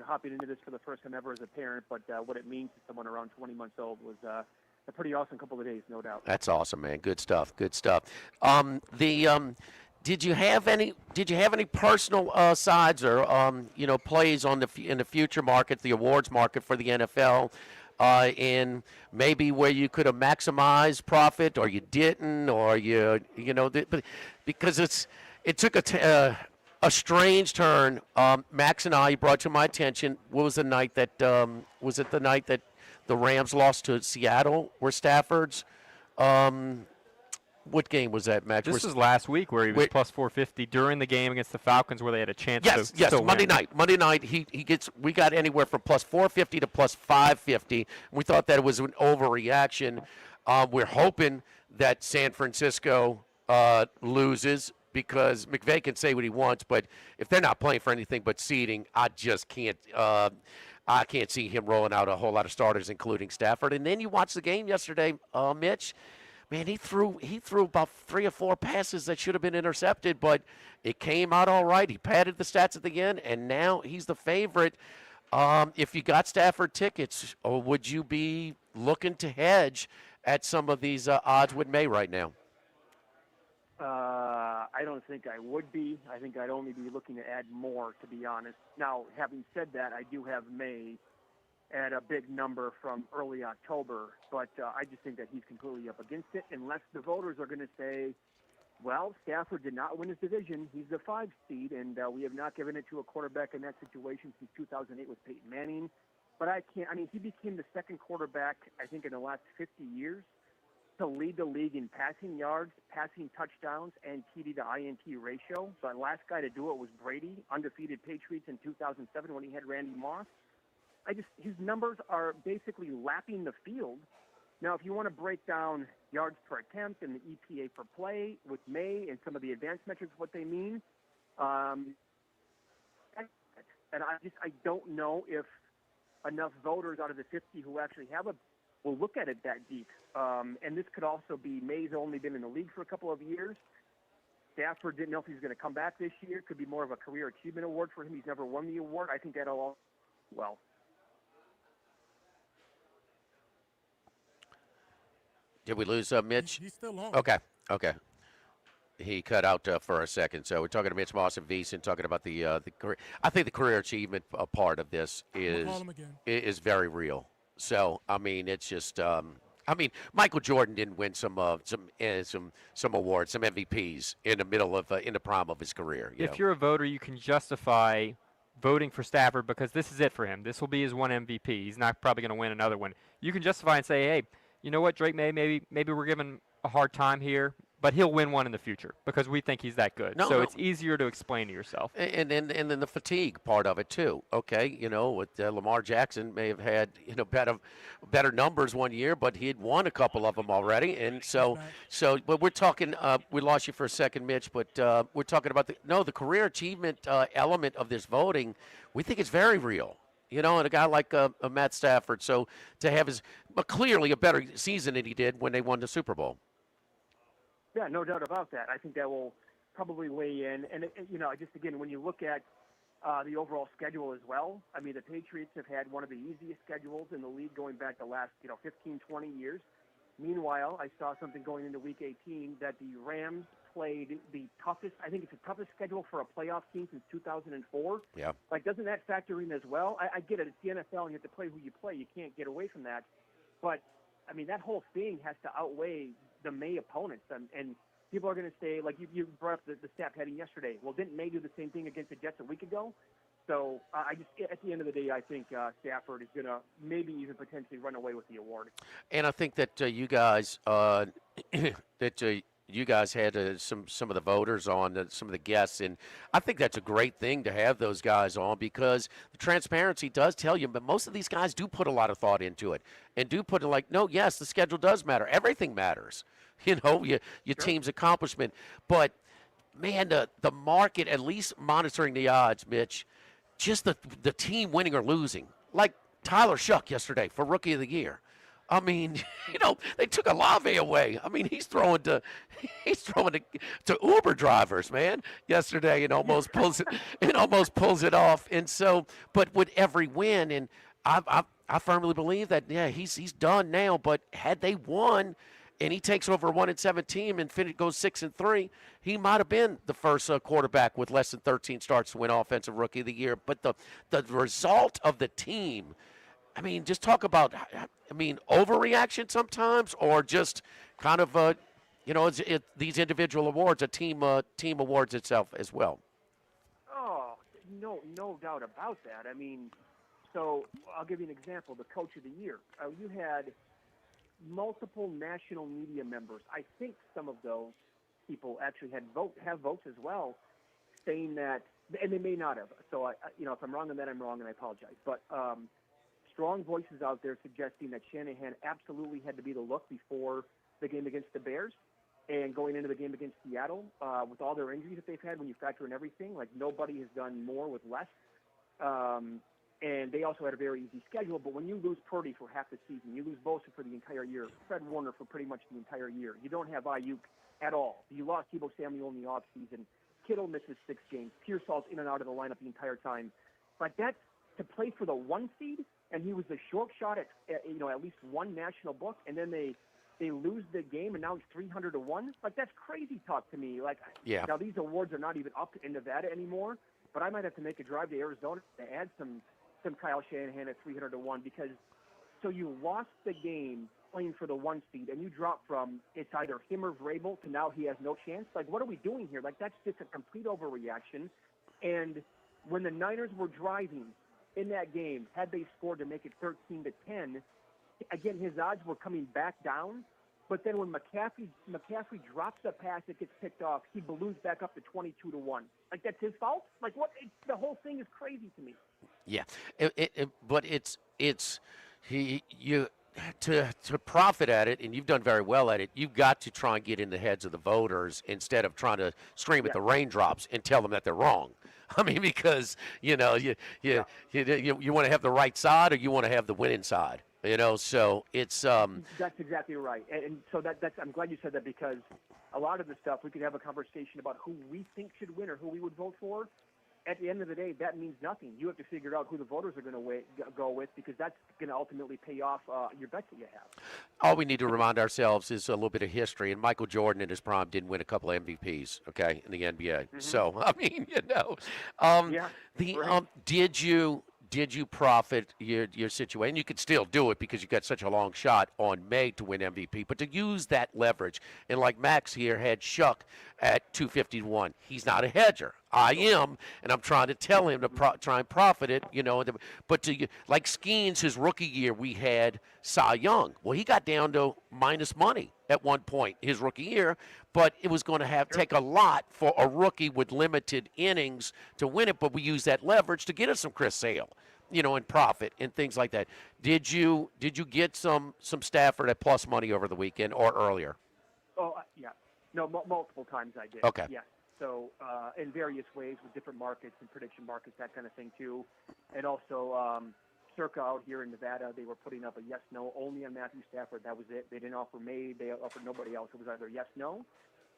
hopping into this for the first time ever as a parent. But what it means to someone around 20 months old was a pretty awesome couple of days, no doubt. That's awesome, man. Good stuff. Good stuff. Did you have any personal sides or plays in the future market, the awards market for the NFL, in maybe where you could have maximized profit or you didn't, or because it took a strange turn. Max and I brought to my attention. What was the night that was it the night that the Rams lost to Seattle, where Stafford's? What game was that, Max? This was last week where he was plus 450 during the game against the Falcons where they had a chance to Yes, Monday win. night. Monday night, we got anywhere from plus 450 to plus 550. We thought that it was an overreaction. We're hoping that San Francisco loses because McVay can say what he wants, but if they're not playing for anything but seeding, I just can't. I can't see him rolling out a whole lot of starters, including Stafford. And then you watch the game yesterday, Mitch. Man, he threw about 3 or 4 passes that should have been intercepted, but it came out all right. He padded the stats at the end, and now he's the favorite. If you got Stafford tickets, would you be looking to hedge at some of these odds with May right now? I don't think I would be. I think I'd only be looking to add more, to be honest. Now, having said that, I do have May at a big number from early October, but I just think that he's completely up against it, unless the voters are going to say, well, Stafford did not win his division. He's the 5 seed, and we have not given it to a quarterback in that situation since 2008 with Peyton Manning. But he became the second quarterback, I think, in the last 50 years to lead the league in passing yards, passing touchdowns, and TD to INT ratio. The last guy to do it was Brady, undefeated Patriots in 2007 when he had Randy Moss. His numbers are basically lapping the field. Now, if you want to break down yards per attempt and the EPA per play with May and some of the advanced metrics, what they mean, and I don't know if enough voters out of the 50 who actually have will look at it that deep. And this could also be May's only been in the league for a couple of years. Stafford didn't know if he was going to come back this year. Could be more of a career achievement award for him. He's never won the award. I think that'll all well. Did we lose Mitch? He's still on. Okay. He cut out for a second. So we're talking to Mitch Moss and Veasan, talking about the career. I think the career achievement part of this call him again. is very real. So I mean, it's just. I mean, Michael Jordan didn't win some awards, some MVPs in the middle of in the prime of his career. If you're a voter, you can justify voting for Stafford because this is it for him. This will be his one MVP. He's not probably going to win another one. You can justify and say, hey, you know what, Drake May, maybe we're giving a hard time here, but he'll win one in the future because we think he's that good. So it's easier to explain to yourself. And then the fatigue part of it too. Okay, with Lamar Jackson may have had better numbers one year, but he had won a couple of them already. And so but we're talking. We lost you for a second, Mitch, but we're talking about the career achievement element of this voting. We think it's very real. And a guy like Matt Stafford, so to have clearly a better season than he did when they won the Super Bowl. Yeah, no doubt about that. I think that will probably weigh in. And, just again, when you look at the overall schedule as well, I mean, the Patriots have had one of the easiest schedules in the league going back the last, 15, 20 years. Meanwhile, I saw something going into Week 18 that the Rams played the toughest, I think it's the toughest schedule for a playoff team since 2004. Yeah. Like, doesn't that factor in as well? I get it. It's the NFL and you have to play who you play. You can't get away from that. But, I mean, that whole thing has to outweigh the May opponents. And people are going to say, like you brought up the stat heading yesterday. Well, didn't May do the same thing against the Jets a week ago? So I just, at the end of the day, I think Stafford is going to maybe even potentially run away with the award. And I think that you guys you guys had some of the voters on, some of the guests, and I think that's a great thing to have those guys on because the transparency does tell you, but most of these guys do put a lot of thought into it and do put it yes, the schedule does matter. Everything matters, your team's accomplishment. But, man, the market, at least monitoring the odds, Mitch, just the team winning or losing, like Tyler Shuck yesterday for Rookie of the Year. I mean, they took Olave away. I mean, he's throwing to Uber drivers, man, yesterday, and almost pulls it off. And so, but with every win, and I firmly believe that he's done now. But had they won, and he takes over a 1-7 team and goes 6-3, he might have been the first quarterback with less than 13 starts to win Offensive Rookie of the Year. But the result of the team. I mean, just talk about, overreaction sometimes, or just kind of, these individual awards, a team awards itself as well. Oh, no doubt about that. I mean, so I'll give you an example. The Coach of the Year. You had multiple national media members. I think some of those people actually have votes as well, saying that, and they may not have. So if I'm wrong on that, I'm wrong, and I apologize. But strong voices out there suggesting that Shanahan absolutely had to be the look before the game against the Bears and going into the game against Seattle with all their injuries that they've had when you factor in everything. Like, nobody has done more with less. And they also had a very easy schedule. But when you lose Purdy for half the season, you lose Bosa for the entire year, Fred Warner for pretty much the entire year. You don't have Ayuk at all. You lost Deebo Samuel in the offseason. Kittle misses 6 games. Pearsall's in and out of the lineup the entire time. But that's to play for the 1 seed, and he was the short shot at least one national book, and then they lose the game, and now it's 300-1. Like, that's crazy talk to me. Like, yeah. Now these awards are not even up in Nevada anymore, but I might have to make a drive to Arizona to add some Kyle Shanahan at 300-1 because so you lost the game playing for the 1 seed, and you drop from it's either him or Vrabel to now he has no chance. Like, what are we doing here? Like, that's just a complete overreaction. And when the Niners were driving in that game, had they scored to make it 13-10, again, his odds were coming back down. But then when McCaffrey drops the pass, it gets picked off, he balloons back up to 22-1. Like, that's his fault? Like, what? The whole thing is crazy to me. Yeah, but to profit at it, and you've done very well at it, you've got to try and get in the heads of the voters instead of trying to scream at the raindrops and tell them that they're wrong. I mean, because, you want to have the right side or you want to have the winning side, so it's... That's exactly right. And so that's I'm glad you said that because a lot of the stuff, we could have a conversation about who we think should win or who we would vote for. at the end of the day, that means nothing. You have to figure out who the voters are going to go with, because that's going to ultimately pay off your bets that you have. All we need to remind ourselves is a little bit of history. And Michael Jordan in his prime didn't win a couple of MVPs, okay, in the NBA. So, I mean, did you profit your situation? You could still do it because you got such a long shot on May to win MVP, but to use that leverage, and like Max here had Shuck at 251. He's not a hedger. I am, and I'm trying to tell him to try and profit it, but like Skeens, his rookie year, we had Cy Young. Well, he got down to minus money at one point his rookie year, but it was going to take a lot for a rookie with limited innings to win it, but we used that leverage to get us some Chris Sale, and profit and things like that. Did you get some Stafford at plus money over the weekend or earlier? Oh, yeah. No, multiple times I did. Okay. Yeah. So in various ways with different markets and prediction markets, that kind of thing too. And also Circa out here in Nevada, they were putting up a yes-no only on Matthew Stafford. That was it. They didn't offer May. They offered nobody else. It was either yes-no,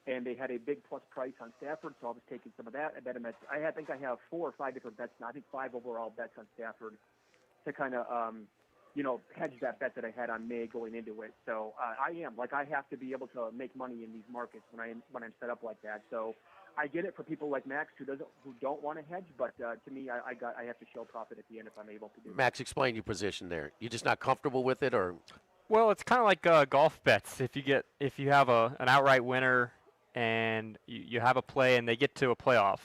and they had a big plus price on Stafford, so I was taking some of that. I bet him I think I have 4 or 5 different bets now. I think 5 overall bets on Stafford to kind of hedge that bet that I had on May going into it. So I have to be able to make money in these markets when I'm set up like that. So I get it for people like Max who don't want to hedge, but to me, I have to show profit at the end if I'm able to do it. Max, explain your position there. You're just not comfortable with it, or? Well, it's kind of like golf bets. If you have an outright winner and you have a play and they get to a playoff,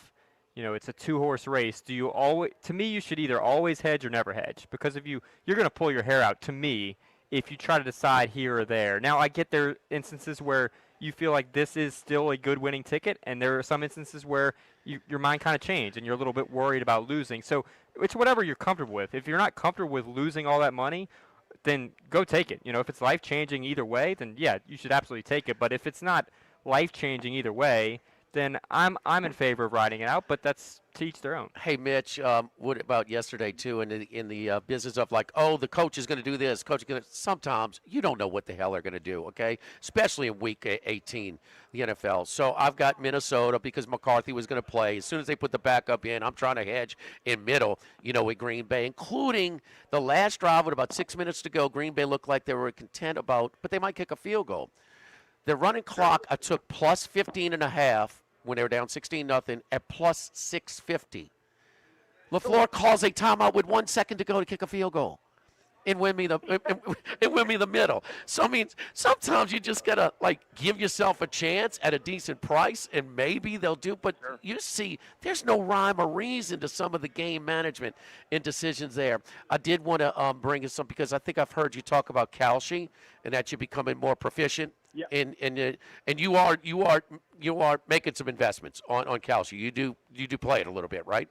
it's a 2-horse race. To me, you should either always hedge or never hedge, because if you're going to pull your hair out, to me, if you try to decide here or there. Now, I get there are instances where you feel like this is still a good winning ticket, and there are some instances where your mind kind of changed and you're a little bit worried about losing. So it's whatever you're comfortable with. If you're not comfortable with losing all that money, then go take it. If it's life-changing either way, then yeah, you should absolutely take it. But if it's not life-changing either way, then I'm in favor of riding it out, but that's to each their own. Hey, Mitch, what about yesterday, too, in the business of like, the coach is going to do this, coach is going to – sometimes you don't know what the hell they're going to do, okay, especially in Week 18, the NFL. So I've got Minnesota because McCarthy was going to play. As soon as they put the backup in, I'm trying to hedge in middle, with Green Bay, including the last drive with about 6 minutes to go. Green Bay looked like they were content but they might kick a field goal. The running clock, I took plus 15.5 when they were down 16-0 at plus 650. LaFleur calls a timeout with 1 second to go to kick a field goal and win me the middle. So, I mean, sometimes you just got to, give yourself a chance at a decent price, and maybe they'll do. But you see, there's no rhyme or reason to some of the game management and decisions there. I did want to bring us some, because I think I've heard you talk about Kalshi and that you're becoming more proficient. Yeah. And you are making some investments on Kalshi. You do play it a little bit, right?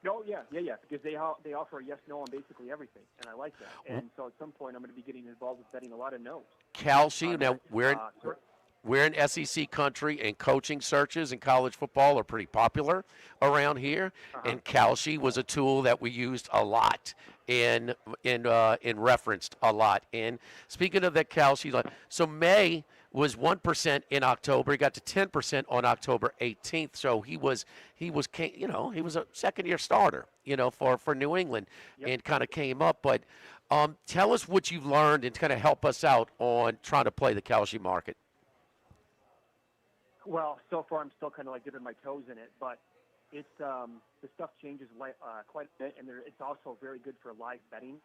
No, yeah, because they offer a yes/no on basically everything, and I like that. And so at some point, I'm going to be getting involved with betting a lot of no's. Kalshi. Now we're in SEC country, and coaching searches in college football are pretty popular around here. And Kalshi was a tool that we used a lot in referenced a lot. And speaking of that Kalshi, so May was 1% in October. He got to 10% on October 18th. So he was a second-year starter, for New England, and kind of came up. But tell us what you've learned and kind of help us out on trying to play the Kalshi market. Well, so far I'm still kind of dipping my toes in it, but it's the stuff changes quite a bit, and it's also very good for live betting.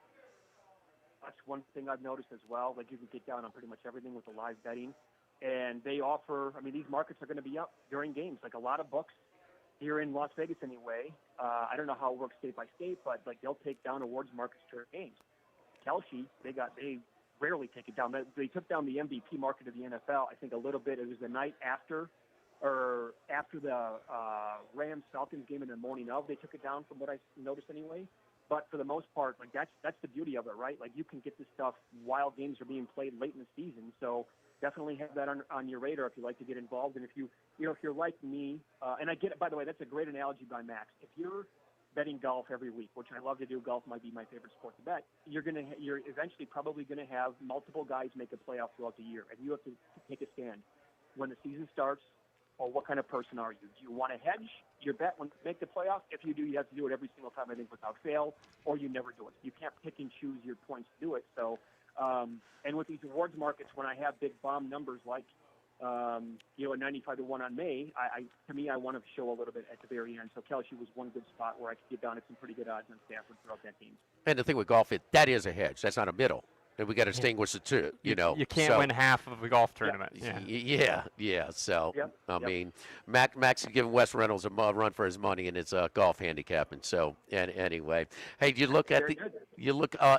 That's one thing I've noticed as well. You can get down on pretty much everything with the live betting. And they offer, these markets are going to be up during games. A lot of books here in Las Vegas anyway. I don't know how it works state by state, but they'll take down awards markets during games. Kalshi, they rarely take it down. They took down the MVP market of the NFL, I think a little bit. It was the night after the Rams-Falcons game in the morning of. They took it down from what I noticed anyway. But for the most part, that's the beauty of it, right? You can get this stuff while games are being played late in the season. So definitely have that on your radar if you'd like to get involved. And if you're like me, and I get it, by the way, that's a great analogy by Max. If you're betting golf every week, which I love to do, golf might be my favorite sport to bet, you're eventually probably going to have multiple guys make a playoff throughout the year. And you have to take a stand. When the season starts, or what kind of person are you? Do you want to hedge your bet when you make the playoffs? If you do, you have to do it every single time, I think, without fail, or you never do it. You can't pick and choose your points to do it. So, and with these awards markets, when I have big bomb numbers like, a 95-1 on May, to me, I want to show a little bit at the very end. So Kelsey was one good spot where I could get down at some pretty good odds on Stafford throughout that team. And the thing with golf, that is a hedge. That's not a middle. And we got to distinguish the two, you know. You can't win half of a golf tournament. Yeah. So, I mean, Max is giving Wes Reynolds a run for his money in his golf handicapping. So, anyway. Hey, do you look at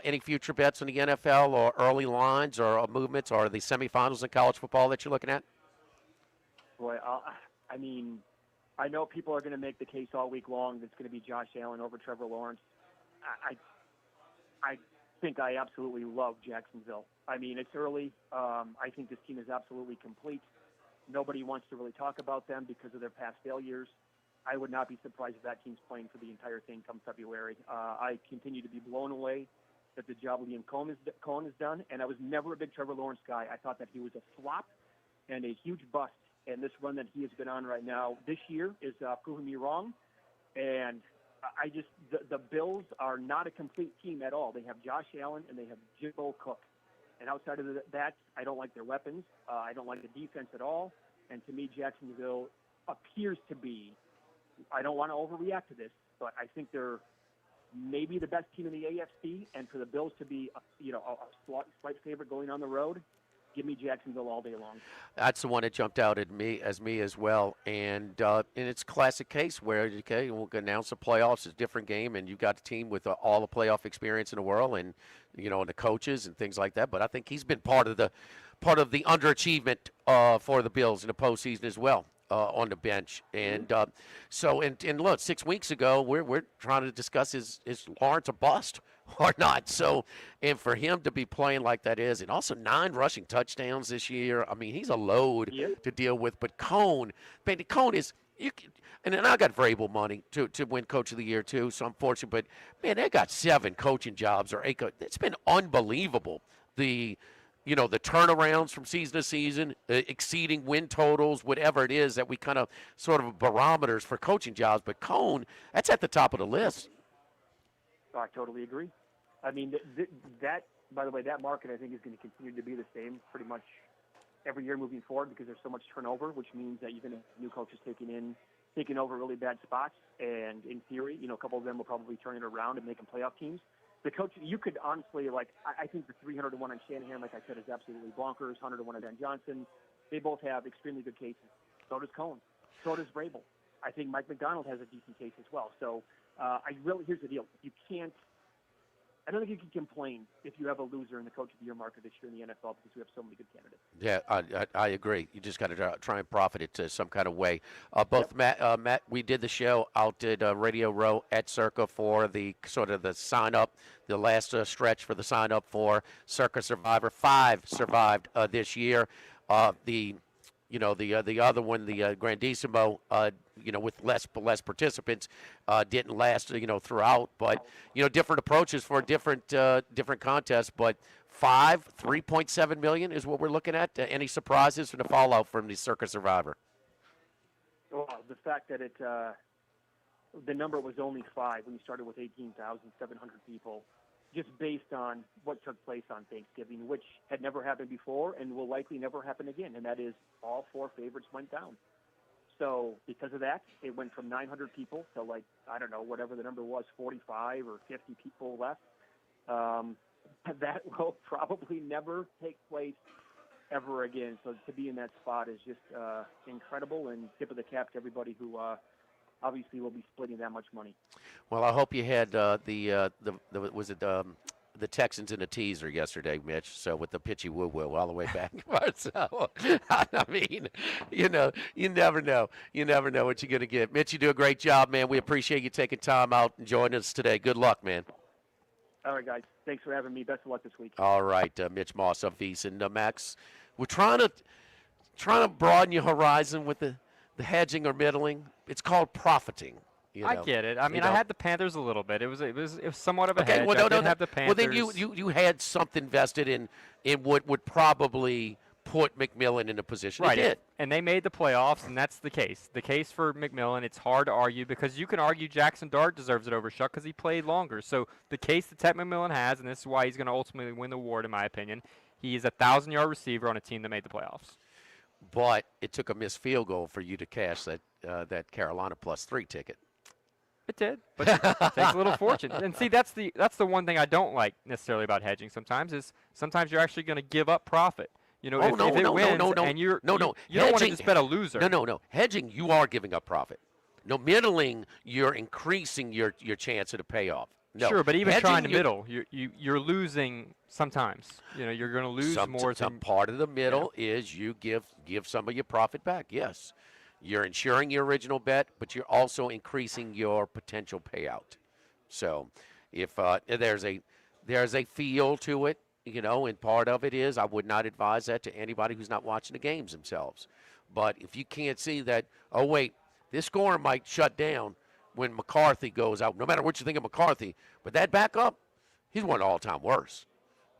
any future bets in the NFL or early lines or movements or the semifinals in college football that you're looking at? Boy, I mean, I know people are going to make the case all week long that it's going to be Josh Allen over Trevor Lawrence. I think I absolutely love Jacksonville. I mean, it's early. I think this team is absolutely complete. Nobody wants to really talk about them because of their past failures. I would not be surprised if that team's playing for the entire thing come February. I continue to be blown away that the job Liam Cohen has done, and I was never a big Trevor Lawrence guy. I thought that he was a flop and a huge bust, and this run that he has been on right now this year is proving me wrong. And I just the Bills are not a complete team at all. They have Josh Allen and they have Jimbo Cook, and outside of that, I don't like their weapons. I don't like the defense at all. And to me, Jacksonville appears to be. I don't want to overreact to this, but I think they're maybe the best team in the AFC. And for the Bills to be, a slight favorite going on the road, give me Jacksonville all day long. That's the one that jumped out at me as well, and it's a classic case where we'll announce the playoffs. It's a different game, and you've got a team with all the playoff experience in the world, and and the coaches and things like that. But I think he's been part of the underachievement for the Bills in the postseason as well. On the bench, and and look, 6 weeks ago we're trying to discuss is Lawrence a bust or not? So, and for him to be playing like that is, and also 9 rushing touchdowns this year. I mean, he's a load to deal with. But Cohn is and then I got Vrabel money to win Coach of the Year too. So I'm fortunate, but man, they got 7 coaching jobs or 8. It's been unbelievable. The turnarounds from season to season, exceeding win totals, whatever it is that we kind of sort of barometers for coaching jobs. But Cohn, that's at the top of the list. I totally agree. I mean, that, by the way, that market I think is going to continue to be the same pretty much every year moving forward because there's so much turnover, which means that you're going to have new coaches taking over really bad spots. And in theory, a couple of them will probably turn it around and make them playoff teams. The coach, you could honestly, I think the 300-1 on Shanahan, like I said, is absolutely bonkers. 100-1 on Dan Johnson. They both have extremely good cases. So does Cohen. So does Vrabel. I think Mike McDonald has a decent case as well. So here's the deal. I don't think you can complain if you have a loser in the Coach of the Year market this year in the NFL because we have so many good candidates. Yeah, I agree. You just got to try and profit it to some kind of way. Matt, we did the show out at Radio Row at Circa for the sort of the sign up, the last stretch for the sign up for Circa Survivor. 5 survived this year. The other one, the Grandissimo, with less participants, didn't last, throughout. But different approaches for different contests. But 3.7 million is what we're looking at. Any surprises from the fallout from the Circa Survivor? Well, the fact that the number was only 5 when you started with 18,700 people. Just based on what took place on Thanksgiving, which had never happened before and will likely never happen again, and that is all 4 favorites went down. So because of that, it went from 900 people to whatever the number was, 45 or 50 people left. That will probably never take place ever again. So to be in that spot is just incredible, and tip of the cap to everybody who obviously we'll be splitting that much money. Well, I hope you had the Texans in a teaser yesterday, Mitch. So with the pitchy woo woo all the way back. So I mean, you never know. You never know what you're gonna get. Mitch, you do a great job, man. We appreciate you taking time out and joining us today. Good luck, man. All right, guys. Thanks for having me. Best of luck this week. All right, Mitch Moss of VEASAN. Max, we're trying to broaden your horizon with the hedging or middling. It's called profiting. I get it. I mean, I had the Panthers a little bit. It was somewhat of a hedge. Well, I did have the Panthers. Well, then you had something invested in what would probably put McMillan in the position Right, it did. and they made the playoffs, and that's the case. The case for McMillan, it's hard to argue because you can argue Jackson Dart deserves it over Shuck because he played longer. So the case that Ted McMillan has, and this is why he's going to ultimately win the award, in my opinion, he is a 1,000-yard receiver on a team that made the playoffs. But it took a missed field goal for you to cash that Carolina +3 ticket. It did, but it takes a little fortune. And see, that's the one thing I don't like necessarily about hedging. Sometimes you're actually going to give up profit. You know, if it wins and you don't want to just bet a loser. No. Hedging, you are giving up profit. No, middling, you're increasing your chance of the payoff. No. Sure, but even hedging, trying to middle, you're losing sometimes. You know, you're going to lose more. Some part of the middle is you give some of your profit back. Yes, you're insuring your original bet, but you're also increasing your potential payout. So, if there's a feel to it, you know, and part of it is I would not advise that to anybody who's not watching the games themselves. But if you can't see that, oh wait, this scorer might shut down when McCarthy goes out, no matter what you think of McCarthy, but that backup, he's one of the all-time worst.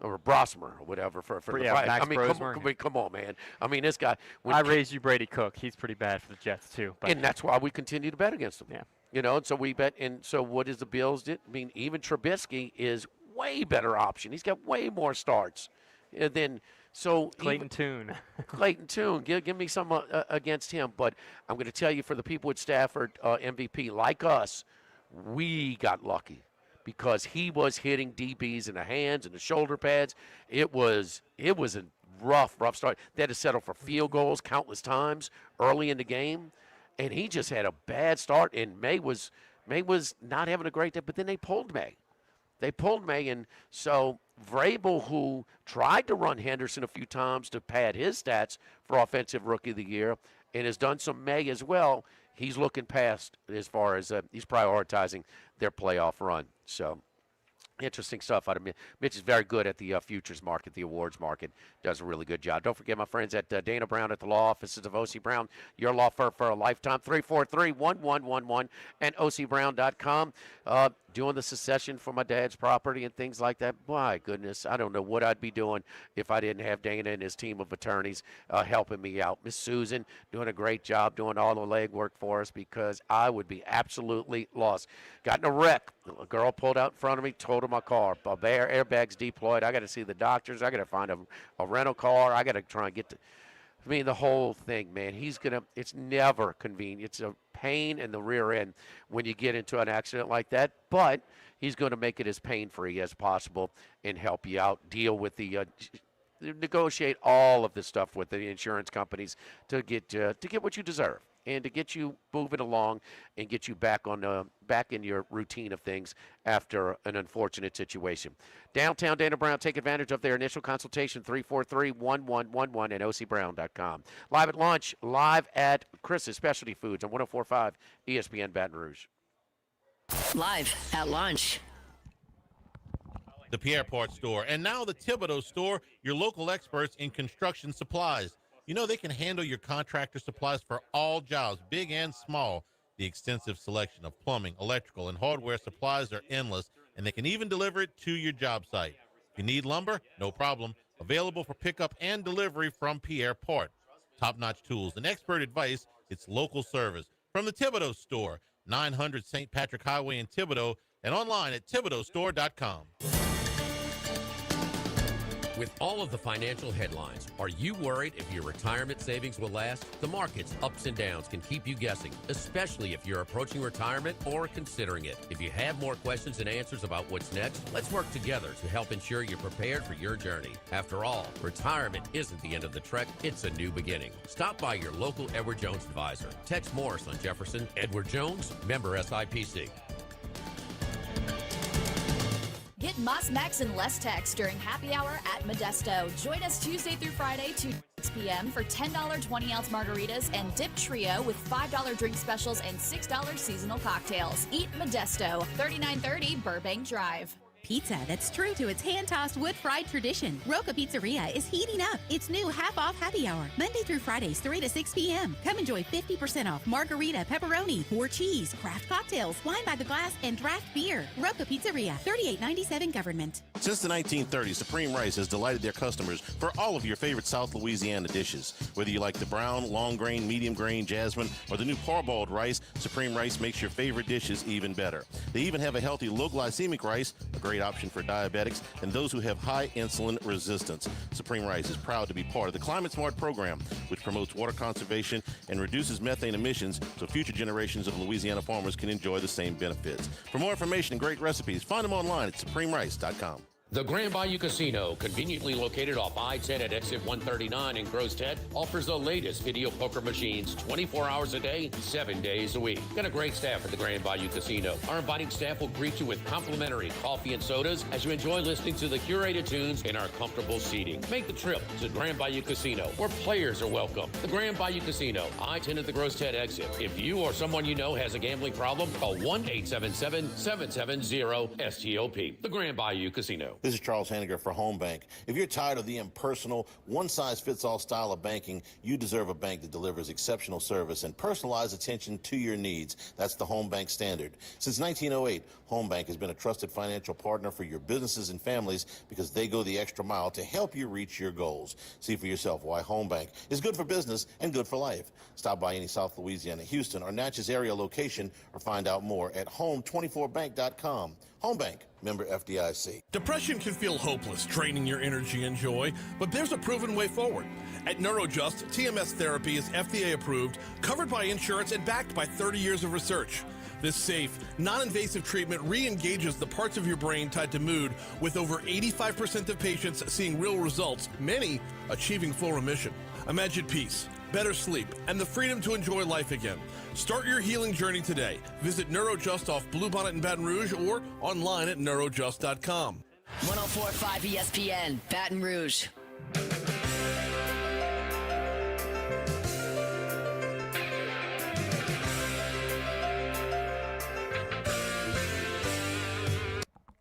Or Brosmer or whatever for the Vikings. Max I mean, come on, man. I mean, this guy. I raised you Brady Cook. He's pretty bad for the Jets, too. But. And that's why we continue to bet against him. Yeah. You know, and so we bet. And so what is the Bills did? I mean, even Trubisky is way better option. He's got way more starts. And then, so Clayton Tune. Clayton Tune. Give me some against him. But I'm going to tell you, for the people at Stafford, MVP, like us, we got lucky. Because he was hitting DBs in the hands and the shoulder pads. It was a rough start. They had to settle for field goals countless times early in the game. And he just had a bad start. And May was not having a great day, but then they pulled May. And so Vrabel, who tried to run Henderson a few times to pad his stats for Offensive Rookie of the Year and has done some May as well, he's looking past as far as he's prioritizing their playoff run. So interesting stuff out of Mitch. Mitch is very good at the futures market, the awards market. Does a really good job. Don't forget my friends at Dana Brown at the law offices of O.C. Brown, your law firm for a lifetime, 343-1111 and ocbrown.com. Doing the succession for my dad's property and things like that. My goodness, I don't know what I'd be doing if I didn't have Dana and his team of attorneys helping me out. Miss Susan doing a great job doing all the legwork for us because I would be absolutely lost. Got in a wreck. A girl pulled out in front of me, totaled my car. Airbags deployed. I got to see the doctors. I got to find a rental car. I got to try and get to. I mean, the whole thing, man, it's never convenient. It's a pain in the rear end when you get into an accident like that, but he's going to make it as pain-free as possible and help you out, deal with negotiate all of this stuff with the insurance companies to get what you deserve and to get you moving along and get you back in your routine of things after an unfortunate situation. Downtown Dana Brown, take advantage of their initial consultation, 343-1111 at ocbrown.com. Live at lunch, live at Chris's Specialty Foods on 104.5 ESPN Baton Rouge. Live at lunch. The Pierre Part Store, and now the Thibodeau Store, your local experts in construction supplies. You know they can handle your contractor supplies for all jobs, big and small. The extensive selection of plumbing, electrical, and hardware supplies are endless, and they can even deliver it to your job site. If you need lumber, no problem. Available for pickup and delivery from Pierre Part. Top-notch tools and expert advice, it's local service. From the Thibodeau Store, 900 St. Patrick Highway in Thibodeau, and online at thibodeaustore.com. With all of the financial headlines, are you worried if your retirement savings will last? The market's ups and downs can keep you guessing, especially if you're approaching retirement or considering it. If you have more questions and answers about what's next, let's work together to help ensure you're prepared for your journey. After all, retirement isn't the end of the trek, it's a new beginning. Stop by your local Edward Jones advisor. Tex Morris on Jefferson. Edward Jones, member SIPC. Get Moss Max and less tax during happy hour at Modesto. Join us Tuesday through Friday, 2 to 6 p.m. for $10 20-ounce margaritas and Dip Trio with $5 drink specials and $6 seasonal cocktails. Eat Modesto, 3930 Burbank Drive. pizza that's true to its hand-tossed wood-fried tradition. Roca Pizzeria is heating up its new half-off happy hour, Monday through Fridays, 3 to 6 p.m. Come enjoy 50% off margarita, pepperoni, more cheese, craft cocktails, wine by the glass, and draft beer. Roca Pizzeria, 3897 Government. Since the 1930s, Supreme Rice has delighted their customers for all of your favorite South Louisiana dishes. Whether you like the brown, long grain, medium grain, jasmine, or the new parboiled rice, Supreme Rice makes your favorite dishes even better. They even have a healthy low glycemic rice, a great option for diabetics and those who have high insulin resistance. Supreme Rice is proud to be part of the Climate Smart program, which promotes water conservation and reduces methane emissions so future generations of Louisiana farmers can enjoy the same benefits. For more information and great recipes, find them online at supremerice.com. The Grand Bayou Casino, conveniently located off I-10 at exit 139 in Grostead, offers the latest video poker machines 24 hours a day, 7 days a week. Got a great staff at the Grand Bayou Casino. Our inviting staff will greet you with complimentary coffee and sodas as you enjoy listening to the curated tunes in our comfortable seating. Make the trip to Grand Bayou Casino, where players are welcome. The Grand Bayou Casino, I-10 at the Grostead exit. If you or someone you know has a gambling problem, call 1-877-770-STOP. The Grand Bayou Casino. This is Charles Hanniger for Home Bank. If you're tired of the impersonal, one-size-fits-all style of banking, you deserve a bank that delivers exceptional service and personalized attention to your needs. That's the Home Bank standard. Since 1908, Home Bank has been a trusted financial partner for your businesses and families because they go the extra mile to help you reach your goals. See for yourself why Home Bank is good for business and good for life. Stop by any South Louisiana, Houston, or Natchez area location or find out more at home24bank.com. Home Bank, member FDIC. Depression can feel hopeless, draining your energy and joy, but there's a proven way forward. At NeuroJust, TMS therapy is FDA approved, covered by insurance, and backed by 30 years of research. This safe, non-invasive treatment re-engages the parts of your brain tied to mood, with over 85% of patients seeing real results, many achieving full remission. Imagine peace, better sleep, and the freedom to enjoy life again. Start your healing journey today. Visit NeuroJust off Bluebonnet in Baton Rouge or online at neurojust.com. 104.5 ESPN, Baton Rouge.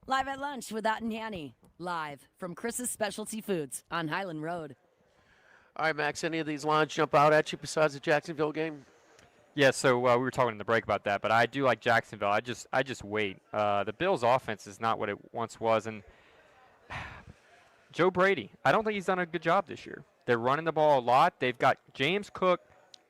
Live at lunch with Ott and Hanny. Live from Chris's Specialty Foods on Highland Road. All right, Max, any of these lines jump out at you besides the Jacksonville game? Yeah, so we were talking in the break about that, but I do like Jacksonville. I just wait. The Bills' offense is not what it once was, and Joe Brady, I don't think he's done a good job this year. They're running the ball a lot. They've got James Cook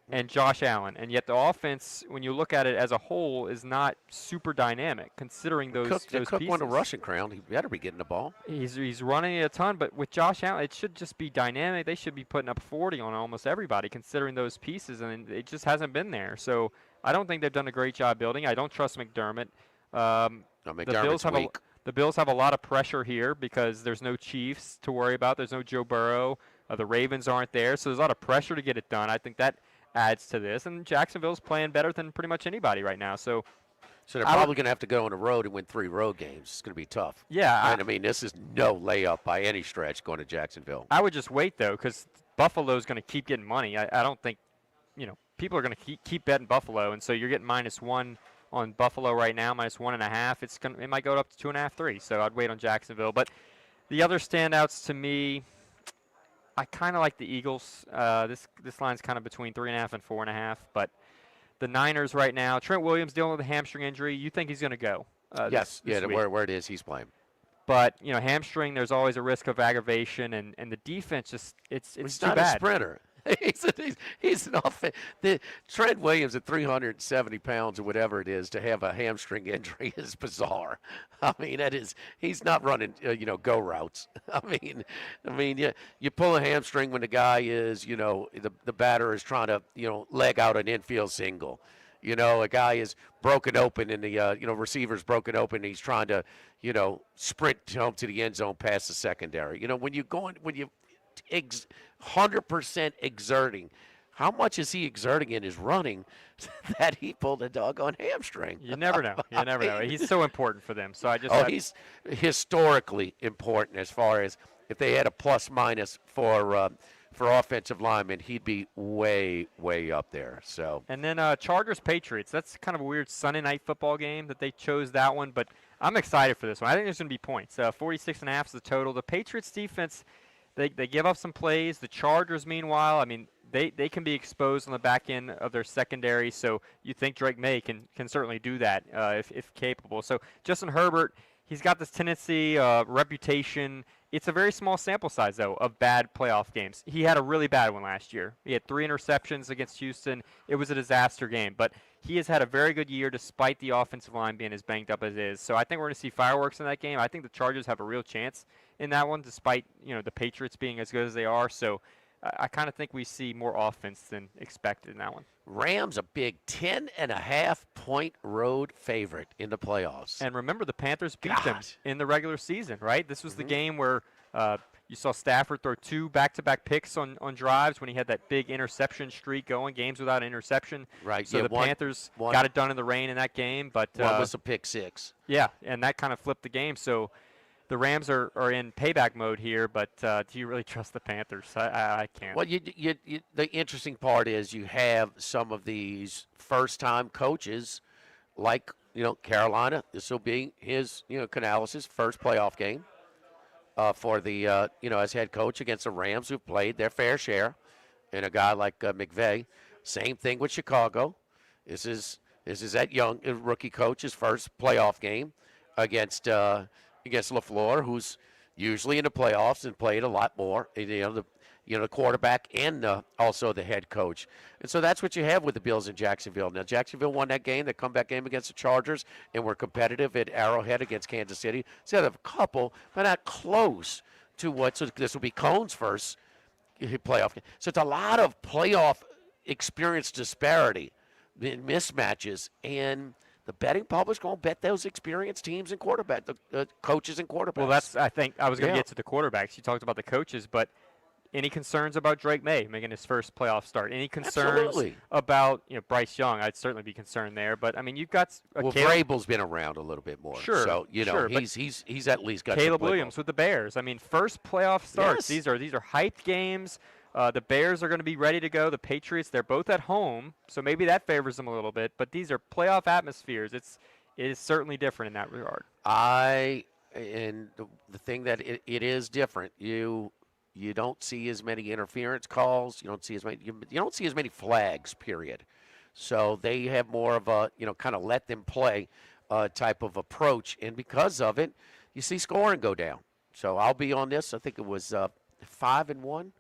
and Josh Allen, and yet the offense, when you look at it as a whole, is not super dynamic considering those Cook pieces. won a rushing crown. He better be getting the ball. He's running it a ton, but with Josh Allen, it should just be dynamic. They should be putting up 40 on almost everybody considering those pieces, and it just hasn't been there. So I don't think they've done a great job building. I don't trust McDermott. The Bills have a lot of pressure here because there's no Chiefs to worry about. There's no Joe Burrow. The Ravens aren't there, so there's a lot of pressure to get it done. I think that adds to this, and Jacksonville's playing better than pretty much anybody right now. So they're probably going to have to go on the road and win 3 road games. It's going to be tough. Yeah. And I mean, this is no layup by any stretch going to Jacksonville. I would just wait, though, because Buffalo's going to keep getting money. I don't think, people are going to keep betting Buffalo, and so you're getting -1 on Buffalo right now, -1.5. It might go up to 2.5, 3. So I'd wait on Jacksonville. But the other standouts to me, I kind of like the Eagles. This line's kind of between 3.5 and 4.5. But the Niners right now, Trent Williams dealing with a hamstring injury. You think he's going to go? Yes. This week. Where it is, he's playing. But hamstring, there's always a risk of aggravation, and the defense it's he's too not bad. a sprinter. he's an offense. Trent Williams at 370 pounds or whatever it is to have a hamstring injury is bizarre. I mean, he's not running go routes. I mean, you pull a hamstring when the guy is the batter is trying to leg out an infield single. A guy is broken open and the receiver's broken open. And he's trying to sprint home to the end zone past the secondary. When you 100% exerting. How much is he exerting in his running that he pulled a doggone hamstring? You never know. You never know. He's so important for them. So he's historically important as far as if they had a plus minus for for offensive linemen, he'd be way, way up there. So. And then Chargers Patriots. That's kind of a weird Sunday night football game that they chose that one, but I'm excited for this one. I think there's going to be points. 46.5 is the total. The Patriots defense, they give up some plays. The Chargers, meanwhile, I mean, they can be exposed on the back end of their secondary. So you think Drake May can certainly do that if capable. So Justin Herbert, he's got this tendency, reputation. It's a very small sample size, though, of bad playoff games. He had a really bad one last year. He had 3 interceptions against Houston. It was a disaster game. But he has had a very good year despite the offensive line being as banged up as it is. So I think we're going to see fireworks in that game. I think the Chargers have a real chance in that one despite, the Patriots being as good as they are. So I kind of think we see more offense than expected in that one. Rams a big 10.5-point road favorite in the playoffs. And remember, the Panthers beat them in the regular season, right? This was the game where you saw Stafford throw 2 back-to-back picks on drives when he had that big interception streak going, games without an interception. Right. So the Panthers got it done in the rain in that game. But one was a pick 6. Yeah, and that kind of flipped the game. So the Rams are in payback mode here, but do you really trust the Panthers? I can't. Well, the interesting part is you have some of these first-time coaches, like Carolina. This will be his Canales' first playoff game for the as head coach against the Rams, who've played their fair share, and a guy like McVay. Same thing with Chicago. This is that young rookie coach's first playoff game against LaFleur, who's usually in the playoffs and played a lot more. The quarterback and also the head coach. And so that's what you have with the Bills in Jacksonville. Now, Jacksonville won that game, the comeback game against the Chargers, and were competitive at Arrowhead against Kansas City. So they have a couple, but not close to so this will be Cohn's first playoff game. So it's a lot of playoff experience disparity, mismatches, and the betting public's going to bet those experienced teams and the coaches and quarterbacks. Well, I think I was going to get to the quarterbacks. You talked about the coaches, but any concerns about Drake May making his first playoff start? Any concerns about Bryce Young? I'd certainly be concerned there. But I mean, you've got Vrabel's been around a little bit more. Sure, so he's at least got Caleb Williams with the Bears. I mean, first playoff starts. Yes. These are hyped games. The Bears are going to be ready to go. The Patriots, they're both at home, so maybe that favors them a little bit. But these are playoff atmospheres. It is certainly different in that regard. And the thing that it is different. You don't see as many interference calls. You don't see as many flags. Period. So they have more of a kind of let them play type of approach, and because of it, you see scoring go down. So I'll be on this. I think it was 5-1.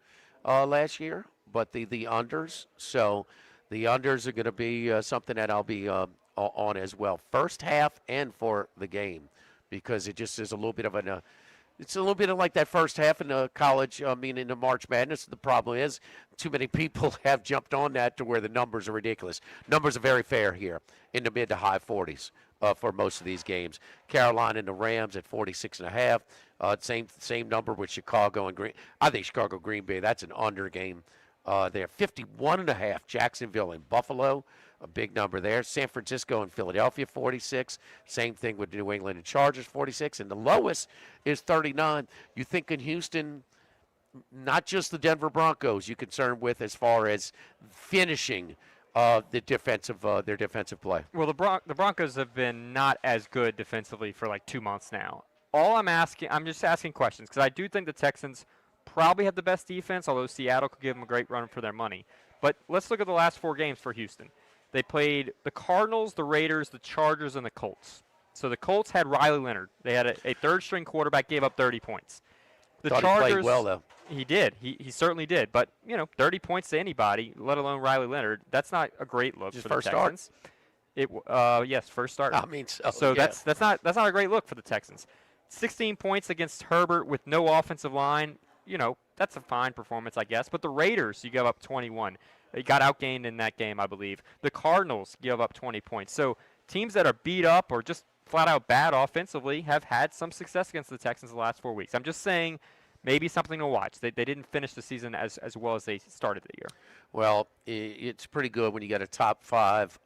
Last year, but the unders. So the unders are going to be something that I'll be on as well. First half and for the game, because it just is a little bit of it's a little bit of like that first half in the college. In the March Madness. The problem is too many people have jumped on that to where the numbers are ridiculous. Numbers are very fair here in the mid to high 40s. For most of these games. Carolina and the Rams at 46.5. Same number with Chicago and Green. I think Chicago Green Bay, that's an under game there. 51.5. Jacksonville and Buffalo, a big number there. San Francisco and Philadelphia 46. Same thing with New England and Chargers 46. And the lowest is 39. You think in Houston, not just the Denver Broncos, you're concerned with as far as finishing their defensive play. Well, the Broncos have been not as good defensively for like 2 months now. I'm just asking questions because I do think the Texans probably have the best defense, although Seattle could give them a great run for their money. But let's look at the last 4 games for Houston. They played the Cardinals, the Raiders, the Chargers, and the Colts. So the Colts had Riley Leonard. They had a third-string quarterback, gave up 30 points. The Chargers, he played well, though. He did. He certainly did. But, 30 points to anybody, let alone Riley Leonard, that's not a great look for the Texans. Yes, first start. I mean, so yeah. that's not a great look for the Texans. 16 points against Herbert with no offensive line. That's a fine performance, I guess. But the Raiders, you give up 21. They got outgained in that game, I believe. The Cardinals give up 20 points. So teams that are beat up or just flat out bad offensively have had some success against the Texans the last 4 weeks. I'm just saying maybe something to watch. They didn't finish the season as well as they started the year. Well, it's pretty good when you got a top 5,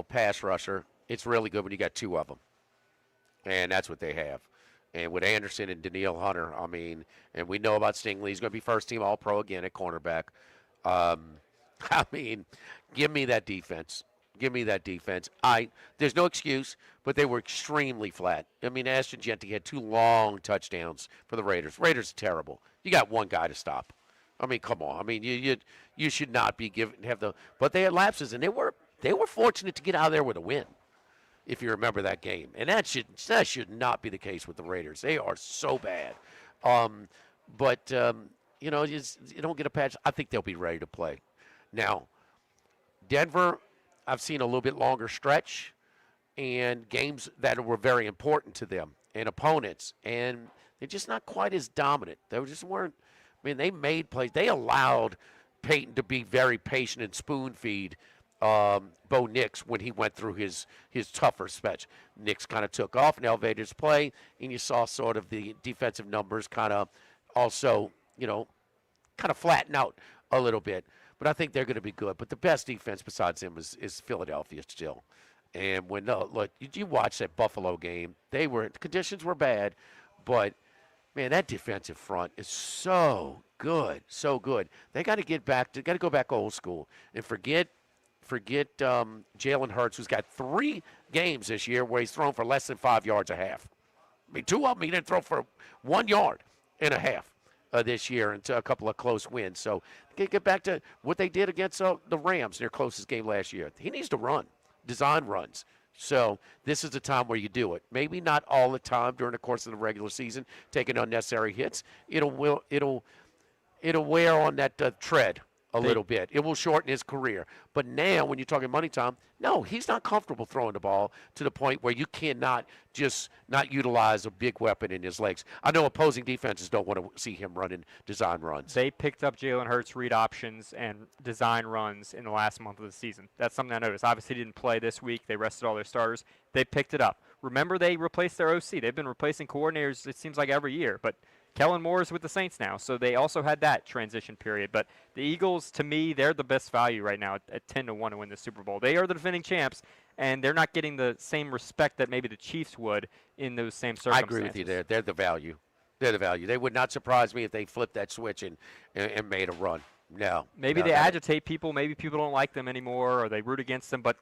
pass rusher. It's really good when you got 2 of them. And that's what they have. And with Anderson and Daniil Hunter, I mean, and we know about Stingley. He's going to be first-team All-Pro again at cornerback. I mean, give me that defense. Give me that defense. There's no excuse, but they were extremely flat. I mean, Ashton Jeanty had 2 long touchdowns for the Raiders. Raiders are terrible. You got one guy to stop. I mean, come on. I mean, you should not be but they had lapses, and they were fortunate to get out of there with a win, if you remember that game. And that should not be the case with the Raiders. They are so bad. You don't get a patch. I think they'll be ready to play. Now, Denver, I've seen a little bit longer stretch and games that were very important to them and opponents, and they're just not quite as dominant. They just weren't. I mean, they made plays. They allowed Peyton to be very patient and spoon feed Bo Nix when he went through his tougher stretch. Nix kind of took off and elevated his play, and you saw sort of the defensive numbers kind of also, kind of flatten out a little bit. But I think they're going to be good. But the best defense besides him is Philadelphia still. And when look, you watch that Buffalo game, the conditions were bad, but man, that defensive front is so good, so good. They got to go back old school and forget Jalen Hurts, who's got 3 games this year where he's thrown for less than 5 yards a half. I mean, 2 of them he didn't throw for 1 yard and a half this year, and a couple of close wins. So get back to what they did against the Rams in their closest game last year. He needs to run, design runs. So this is the time where you do it. Maybe not all the time during the course of the regular season, taking unnecessary hits. It'll wear on that tread a little bit. It will shorten his career. But now, when you're talking money time, no, he's not comfortable throwing the ball to the point where you cannot just not utilize a big weapon in his legs. I know opposing defenses don't want to see him running design runs. They picked up Jalen Hurts' read options and design runs in the last month of the season. That's something I noticed. Obviously, he didn't play this week. They rested all their starters. They picked it up. Remember, they replaced their OC. They've been replacing coordinators, it seems like, every year. But Kellen Moore is with the Saints now, so they also had that transition period. But the Eagles, to me, they're the best value right now at 10-1 to win the Super Bowl. They are the defending champs, and they're not getting the same respect that maybe the Chiefs would in those same circumstances. I agree with you there. They're the value. They're the value. They would not surprise me if they flipped that switch and made a run. No. Maybe they agitate people. Maybe people don't like them anymore, or they root against them, but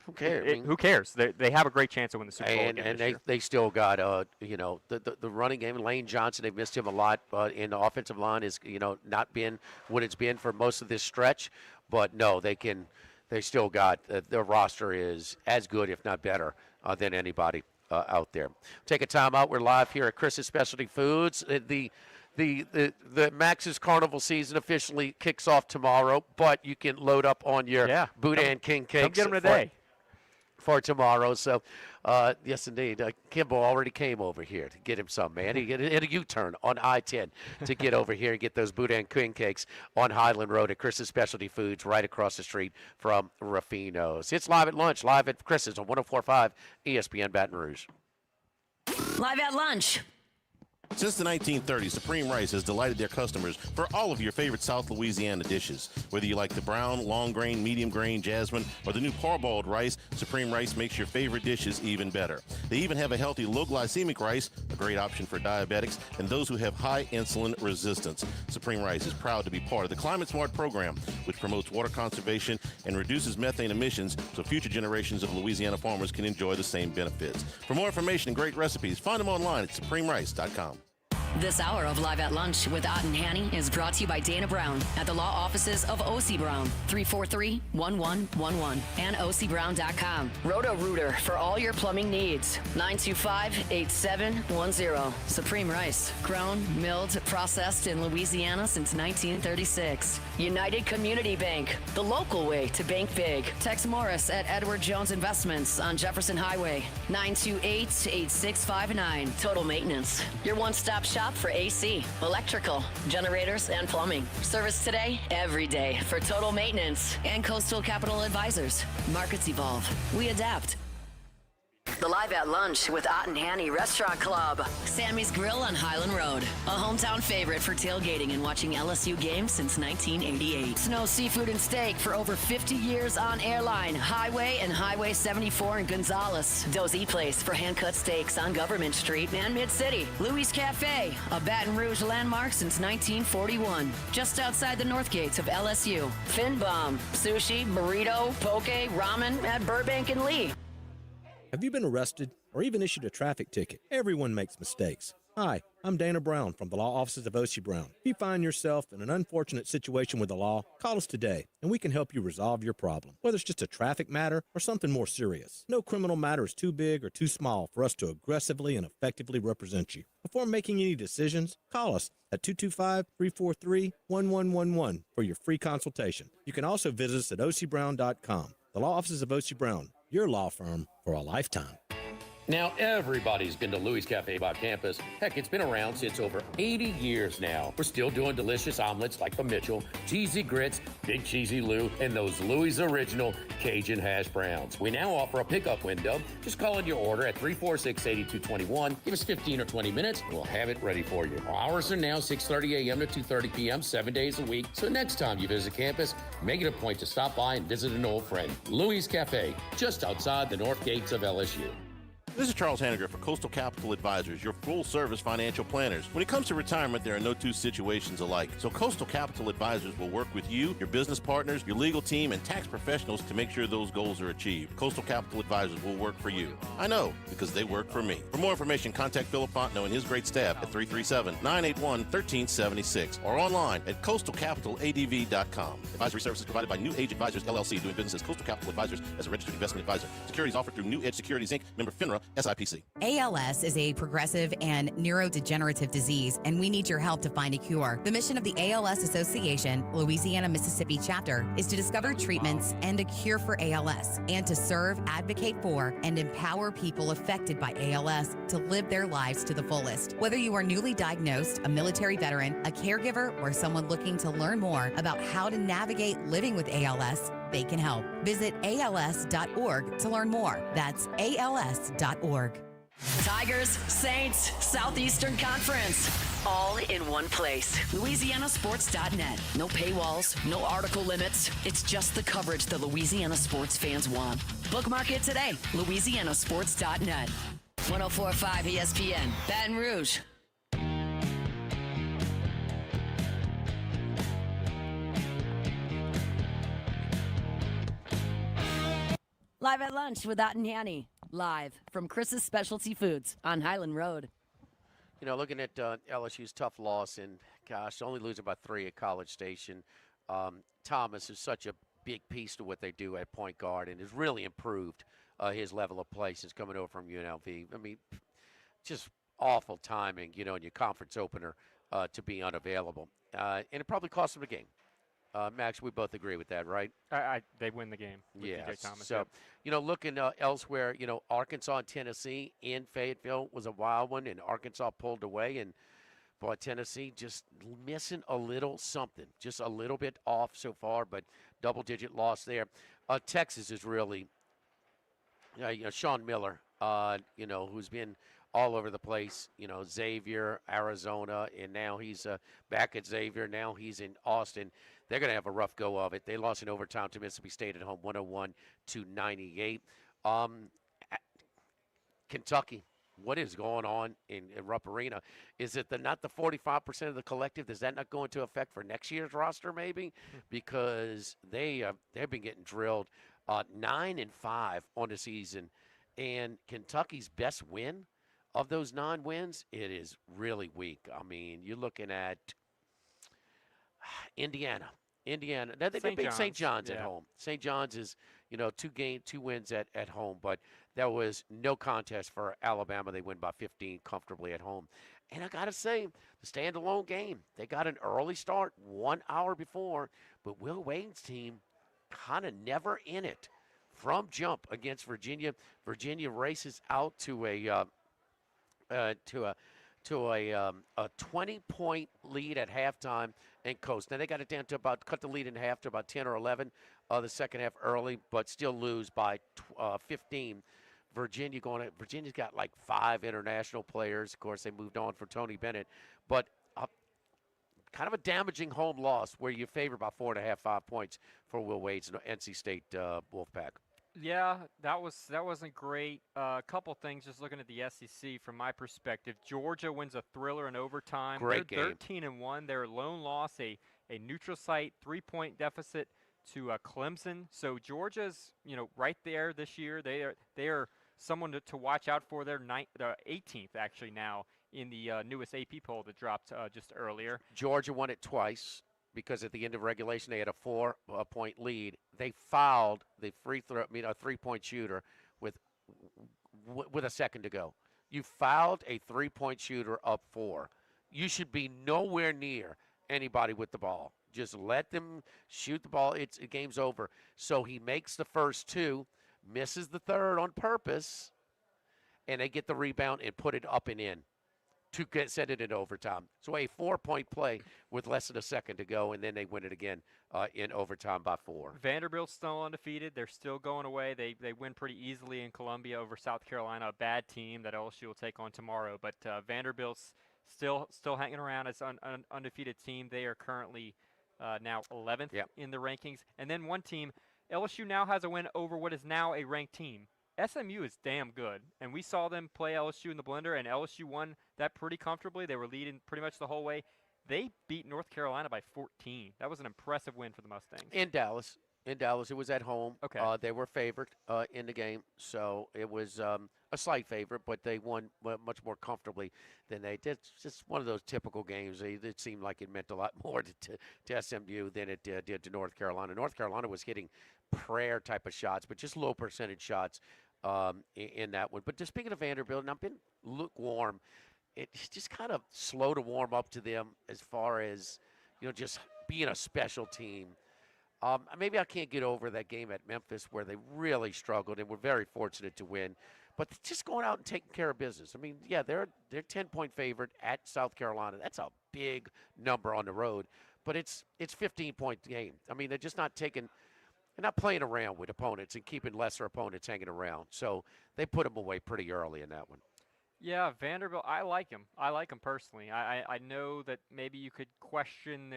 who cares? Who cares? They have a great chance to win the Super Bowl again and this year. they still got the running game. Lane Johnson, they've missed him a lot, but in the offensive line is not been what it's been for most of this stretch. But no, they still got their roster is as good, if not better, than anybody out there. Take a time out. We're live here at Chris's Specialty Foods. The Max's Carnival season officially kicks off tomorrow, but you can load up on your Boudin King cakes. Come get them today. For tomorrow. So, yes, indeed. Kimball already came over here to get him some, man. He hit a U-turn on I-10 to get over here and get those Boudin King cakes on Highland Road at Chris's Specialty Foods right across the street from Ruffino's. It's Live at Lunch, live at Chris's on 104.5 ESPN Baton Rouge. Live at Lunch. Since the 1930s, Supreme Rice has delighted their customers for all of your favorite South Louisiana dishes. Whether you like the brown, long grain, medium grain, jasmine, or the new parboiled rice, Supreme Rice makes your favorite dishes even better. They even have a healthy low glycemic rice, a great option for diabetics and those who have high insulin resistance. Supreme Rice is proud to be part of the Climate Smart program, which promotes water conservation and reduces methane emissions so future generations of Louisiana farmers can enjoy the same benefits. For more information and great recipes, find them online at supremerice.com. This hour of Live at Lunch with Ott and Hanny is brought to you by Dana Brown at the law offices of O.C. Brown, 343-1111, and ocbrown.com. Roto-Rooter for all your plumbing needs, 925-8710. Supreme Rice, grown, milled, processed in Louisiana since 1936. United Community Bank, the local way to bank big. Tex Morris at Edward Jones Investments on Jefferson Highway, 928-8659. Total Maintenance, your one-stop shop for AC, electrical, generators, and plumbing. Service today, every day for Total Maintenance and Coastal Capital Advisors. Markets evolve. We adapt. The Live at Lunch with Ott and Hanny Restaurant Club. Sammy's Grill on Highland Road. A hometown favorite for tailgating and watching LSU games since 1988. Snow Seafood and Steak for over 50 years on Airline, Highway, and Highway 74 in Gonzales. Dozy Place for hand-cut steaks on Government Street and Mid-City. Louis Cafe, a Baton Rouge landmark since 1941. Just outside the north gates of LSU. Fin Bomb, sushi, burrito, poke, ramen at Burbank and Lee. Have you been arrested or even issued a traffic ticket? Everyone makes mistakes. Hi, I'm Dana Brown from the law offices of O.C. Brown. If you find yourself in an unfortunate situation with the law, call us today and we can help you resolve your problem, whether it's just a traffic matter or something more serious. No criminal matter is too big or too small for us to aggressively and effectively represent you. Before making any decisions, call us at 225-343-1111 for your free consultation. You can also visit us at ocbrown.com. The law offices of O.C. Brown, your law firm for a lifetime. Now, everybody's been to Louis Cafe by campus. Heck, it's been around since over 80 years now. We're still doing delicious omelets like the Mitchell, cheesy grits, big cheesy Lou, and those Louis original Cajun hash browns. We now offer a pickup window. Just call in your order at 346-8221. Give us 15 or 20 minutes, and we'll have it ready for you. Our hours are now 6:30 a.m. to 2:30 p.m., 7 days a week. So next time you visit campus, make it a point to stop by and visit an old friend. Louis Cafe, just outside the north gates of LSU. This is Charles Hanniger for Coastal Capital Advisors, your full-service financial planners. When it comes to retirement, there are no two situations alike. So Coastal Capital Advisors will work with you, your business partners, your legal team, and tax professionals to make sure those goals are achieved. Coastal Capital Advisors will work for you. I know, because they work for me. For more information, contact Philip Fontenot and his great staff at 337-981-1376 or online at coastalcapitaladv.com. Advisory services provided by New Age Advisors, LLC, doing business as Coastal Capital Advisors as a registered investment advisor. Securities offered through New Edge Securities, Inc., member FINRA, SIPC. ALS is a progressive and neurodegenerative disease, and we need your help to find a cure. The mission of the ALS Association, Louisiana, Mississippi chapter, is to discover treatments and a cure for ALS, and to serve, advocate for, and empower people affected by ALS to live their lives to the fullest. Whether you are newly diagnosed, a military veteran, a caregiver, or someone looking to learn more about how to navigate living with ALS, they can help. Visit als.org to learn more. That's als.org. Tigers, Saints, Southeastern Conference. All in one place. LouisianaSports.net. No paywalls, no article limits. It's just the coverage the Louisiana sports fans want. Bookmark it today. LouisianaSports.net. 104.5 ESPN, Baton Rouge. Live at Lunch with Ott and Hanny. Live from Chris's Specialty Foods on Highland Road. You know, looking at LSU's tough loss, and gosh, only losing by 3 at College Station. Thomas is such a big piece to what they do at point guard and has really improved his level of play since coming over from UNLV. I mean, just awful timing, you know, in your conference opener to be unavailable. And it probably cost him the game. Max, we both agree with that, right? They win the game with DJ Thomas. So, you know, looking elsewhere, you know, Arkansas and Tennessee in Fayetteville was a wild one, and Arkansas pulled away, and boy, Tennessee just missing a little something, just a little bit off so far, but double-digit loss there. Texas is really, you know, Sean Miller, you know, who's been all over the place, you know, Xavier, Arizona, and now he's back at Xavier. Now he's in Austin. They're going to have a rough go of it. They lost in overtime to Mississippi State at home, 101-98. Kentucky, what is going on in Rupp Arena? Is it not the 45% of the collective? Does that not go into effect for next year's roster maybe? Because they've been getting drilled 9-5 on the season. And Kentucky's best win of those 9 wins, it is really weak. I mean, you're looking at Indiana. They beat St. John's at home. St. John's is, you know, 2 wins at home, but there was no contest for Alabama. They win by 15 comfortably at home. And I got to say, the standalone game, they got an early start 1 hour before, but Will Wayne's team kind of never in it from jump against Virginia. Virginia races out to a 20-point lead at halftime and coast. Now they got it down to cut the lead in half to about 10 or 11 the second half early, but still lose by 15. Virginia's got like 5 international players. Of course, they moved on for Tony Bennett, but kind of a damaging home loss where you favor by 4.5, 5 points for Will Wade's NC State Wolfpack. Yeah, that wasn't great. A couple things just looking at the SEC from my perspective. Georgia wins a thriller in overtime. Great They're game. 13-1. Their lone loss, a neutral site 3-point deficit to Clemson. So Georgia's right there this year. They are someone to watch out for. They're 18th actually now in the newest AP poll that dropped just earlier. Georgia won it twice because at the end of regulation they had a 4-point lead. They fouled the a 3-point shooter with a second to go. You fouled a 3-point shooter up 4. You should be nowhere near anybody with the ball. Just let them shoot the ball. The game's over. So he makes the first 2, misses the third on purpose, and they get the rebound and put it up and in to set it in overtime. So a 4-point play with less than a second to go, and then they win it again in overtime by 4. Vanderbilt's still undefeated. They're still going away. They win pretty easily in Columbia over South Carolina, a bad team that LSU will take on tomorrow. But Vanderbilt's still hanging around as an undefeated team. They are currently now 11th in the rankings. And then one team, LSU now has a win over what is now a ranked team. SMU is damn good, and we saw them play LSU in the blender, and LSU won that pretty comfortably. They were leading pretty much the whole way. They beat North Carolina by 14. That was an impressive win for the Mustangs. In Dallas. It was at home. Okay. They were favored in the game, so it was a slight favorite, but they won much more comfortably than they did. It's just one of those typical games. It seemed like it meant a lot more to SMU than it did to North Carolina. North Carolina was hitting prayer type of shots, but just low percentage shots in that one. But just speaking of Vanderbilt, and I've been lukewarm, it's just kind of slow to warm up to them as far as just being a special team. Maybe I can't get over that game at Memphis where they really struggled and were very fortunate to win. But just going out and taking care of business. I mean, yeah, they're 10-point favorite at South Carolina. That's a big number on the road. But it's 15-point game. I mean, they're just not taking – they're not playing around with opponents and keeping lesser opponents hanging around. So they put them away pretty early in that one. Yeah, Vanderbilt, I like him. I like him personally. I know that maybe you could question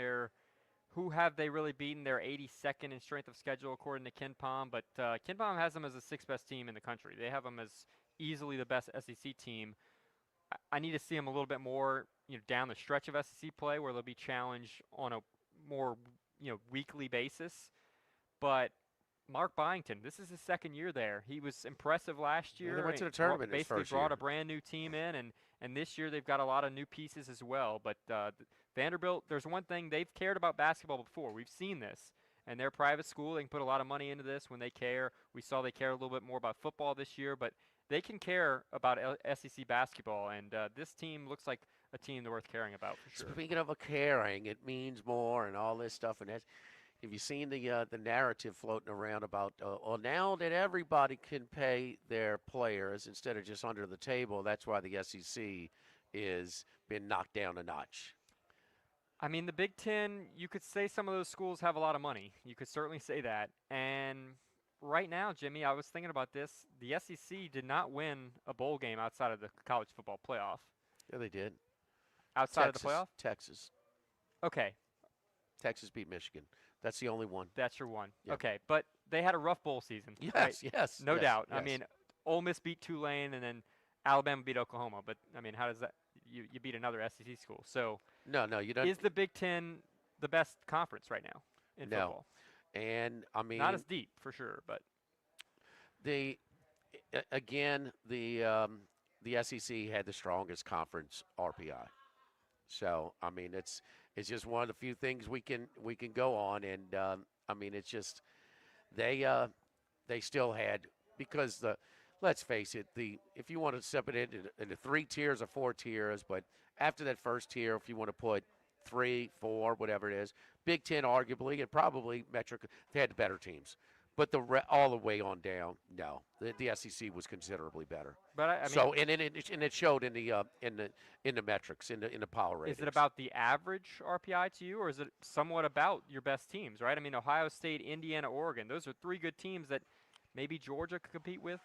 who have they really beaten. They're 82nd in strength of schedule according to Ken Pom, but Ken Pom has them as the 6th best team in the country. They have them as easily the best SEC team. I need to see them a little bit more down the stretch of SEC play where they'll be challenged on a more weekly basis. But Mark Byington, this is his second year there. He was impressive last year. They went to the tournament basically his first brought year. a brand new team in, and this year they've got a lot of new pieces as well. But Vanderbilt, there's one thing they've cared about basketball before. We've seen this. And they're a private school. They can put a lot of money into this when they care. We saw they care a little bit more about football this year, but they can care about SEC basketball. And this team looks like a team they're worth caring about for sure. Speaking of a caring, it means more and all this stuff. And that's, have you seen the narrative floating around about, well, now that everybody can pay their players instead of just under the table, that's why the SEC is been knocked down a notch. I mean, the Big Ten, you could say some of those schools have a lot of money. You could certainly say that. And right now, Jimmy, I was thinking about this. The SEC did not win a bowl game outside of the college football playoff. Yeah, they did. Outside of the playoff? Texas. Okay. Texas beat Michigan. That's the only one. That's your one. Yeah. Okay, but they had a rough bowl season. Yes, right? yes. No yes, doubt. Yes. I mean, Ole Miss beat Tulane, and then Alabama beat Oklahoma. But, I mean, how does that – you beat another SEC school. So no, you don't. Is the Big Ten the best conference right now in football? And, I mean – not as deep, for sure, but – the SEC had the strongest conference RPI. So, I mean, it's just one of the few things we can go on, and I mean, it's just they still had, because let's face it, if you want to separate it into 3 tiers or 4 tiers, but after that first tier, if you want to put 3, 4, whatever it is, Big Ten arguably and probably Metric, they had the better teams. But all the way on down, no, the SEC was considerably better. But I mean, so and it showed in the metrics in the power ratings. Is it about the average RPI to you, or is it somewhat about your best teams? Right? I mean, Ohio State, Indiana, Oregon. Those are 3 good teams that maybe Georgia could compete with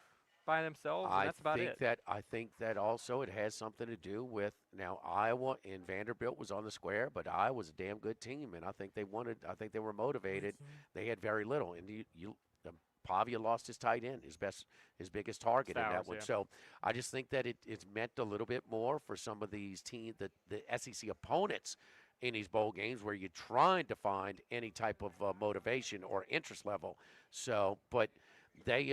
by themselves, and that's about it. I think that also it has something to do with now Iowa and Vanderbilt was on the square, but Iowa was a damn good team, and I think they were motivated. They had very little, and Pavia lost his tight end, his biggest target in that one. Yeah. So I just think that it's meant a little bit more for some of these teams, the SEC opponents in these bowl games where you're trying to find any type of motivation or interest level. So, but they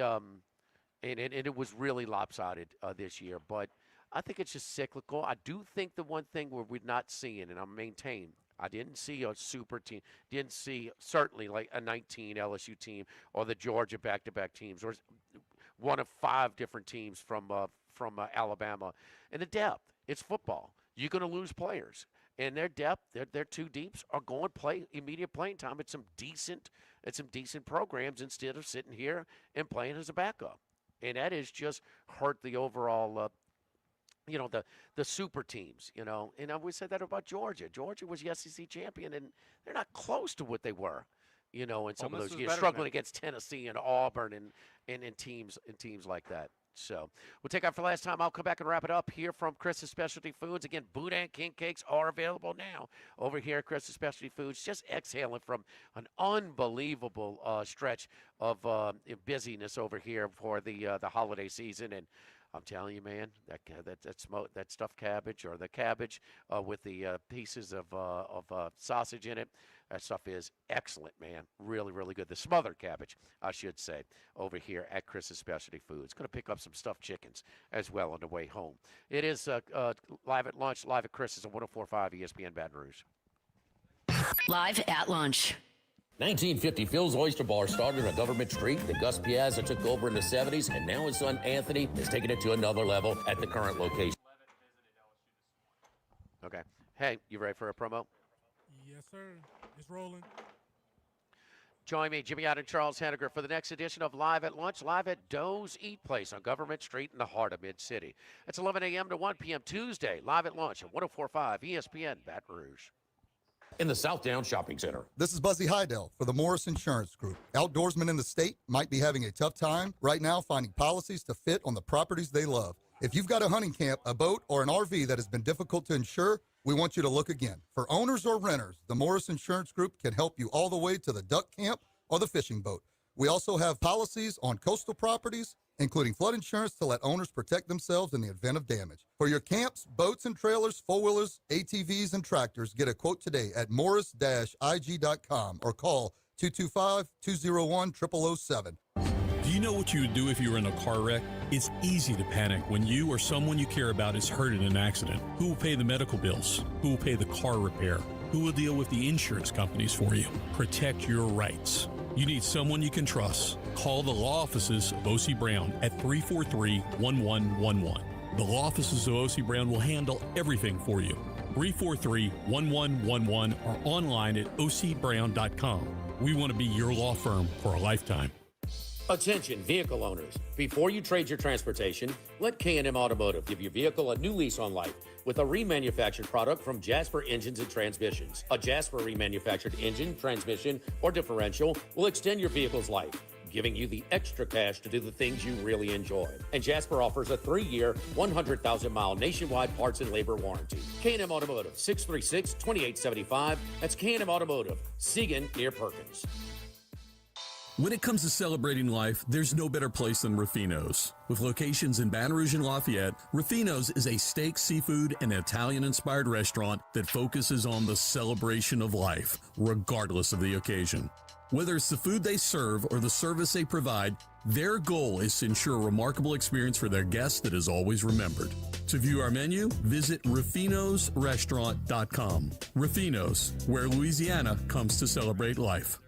and it was really lopsided this year. But I think it's just cyclical. I do think the one thing where we're not seeing, and I'm maintaining, I didn't see a super team. Didn't see certainly like a 19 LSU team or the Georgia back-to-back teams or one of 5 different teams from Alabama. And the depth, it's football. You're going to lose players. And their depth, their 2 deeps are going to play immediate playing time at some decent programs instead of sitting here and playing as a backup. And that has just hurt the overall the super teams, and we said that about Georgia. Georgia was the SEC champion, and they're not close to what they were, in some of those years, struggling against Tennessee and Auburn and teams like that. So we'll take out for last time. I'll come back and wrap it up here from Chris's Specialty Foods. Again, Boudin King Cakes are available now over here at Chris's Specialty Foods. Just exhaling from an unbelievable stretch of busyness over here for the holiday season. And I'm telling you, man, that stuffed cabbage or the cabbage with the pieces of sausage in it, that stuff is excellent, man. Really, really good. The smothered cabbage, I should say, over here at Chris's Specialty Foods. Going to pick up some stuffed chickens as well on the way home. It is live at lunch, live at Chris's on 104.5 ESPN Baton Rouge. Live at lunch. 1950, Phil's Oyster Bar started on Government Street. Then Gus Piazza took over in the 70s, and now his son Anthony is taking it to another level at the current location. Okay. Hey, you ready for a promo? Yes, sir. It's rolling. Join me, Jimmy Out and Charles Henniger, for the next edition of Live at Lunch, live at Doe's Eat Place on Government Street in the heart of Mid-City. It's 11 a.m. to 1 p.m. Tuesday, live at lunch at 104.5 ESPN Baton Rouge. In the Southdown Shopping Center. This is Buzzy Hydell for the Morris Insurance Group. Outdoorsmen in the state might be having a tough time right now finding policies to fit on the properties they love. If you've got a hunting camp, a boat, or an RV that has been difficult to insure, we want you to look again. For owners or renters, the Morris Insurance Group can help you all the way to the duck camp or the fishing boat. We also have policies on coastal properties, including flood insurance to let owners protect themselves in the event of damage. For your camps, boats and trailers, four-wheelers, ATVs, and tractors, get a quote today at morris-ig.com or call 225-201-0007. Do you know what you would do if you were in a car wreck? It's easy to panic when you or someone you care about is hurt in an accident. Who will pay the medical bills? Who will pay the car repair? Who will deal with the insurance companies for you? Protect your rights. You need someone you can trust. Call the law offices of O.C. Brown at 343-1111. The law offices of O.C. Brown will handle everything for you. 343-1111 or online at ocbrown.com. We want to be your law firm for a lifetime. Attention, vehicle owners. Before you trade your transportation, let K&M Automotive give your vehicle a new lease on life with a remanufactured product from Jasper Engines and Transmissions. A Jasper remanufactured engine, transmission, or differential will extend your vehicle's life, giving you the extra cash to do the things you really enjoy. And Jasper offers a 3-year, 100,000-mile nationwide parts and labor warranty. K&M Automotive, 636-2875. That's K&M Automotive, Siegen near Perkins. When it comes to celebrating life, there's no better place than Ruffino's. With locations in Baton Rouge and Lafayette, Ruffino's is a steak, seafood, and Italian-inspired restaurant that focuses on the celebration of life, regardless of the occasion. Whether it's the food they serve or the service they provide, their goal is to ensure a remarkable experience for their guests that is always remembered. To view our menu, visit ruffinosrestaurant.com. Ruffino's, where Louisiana comes to celebrate life.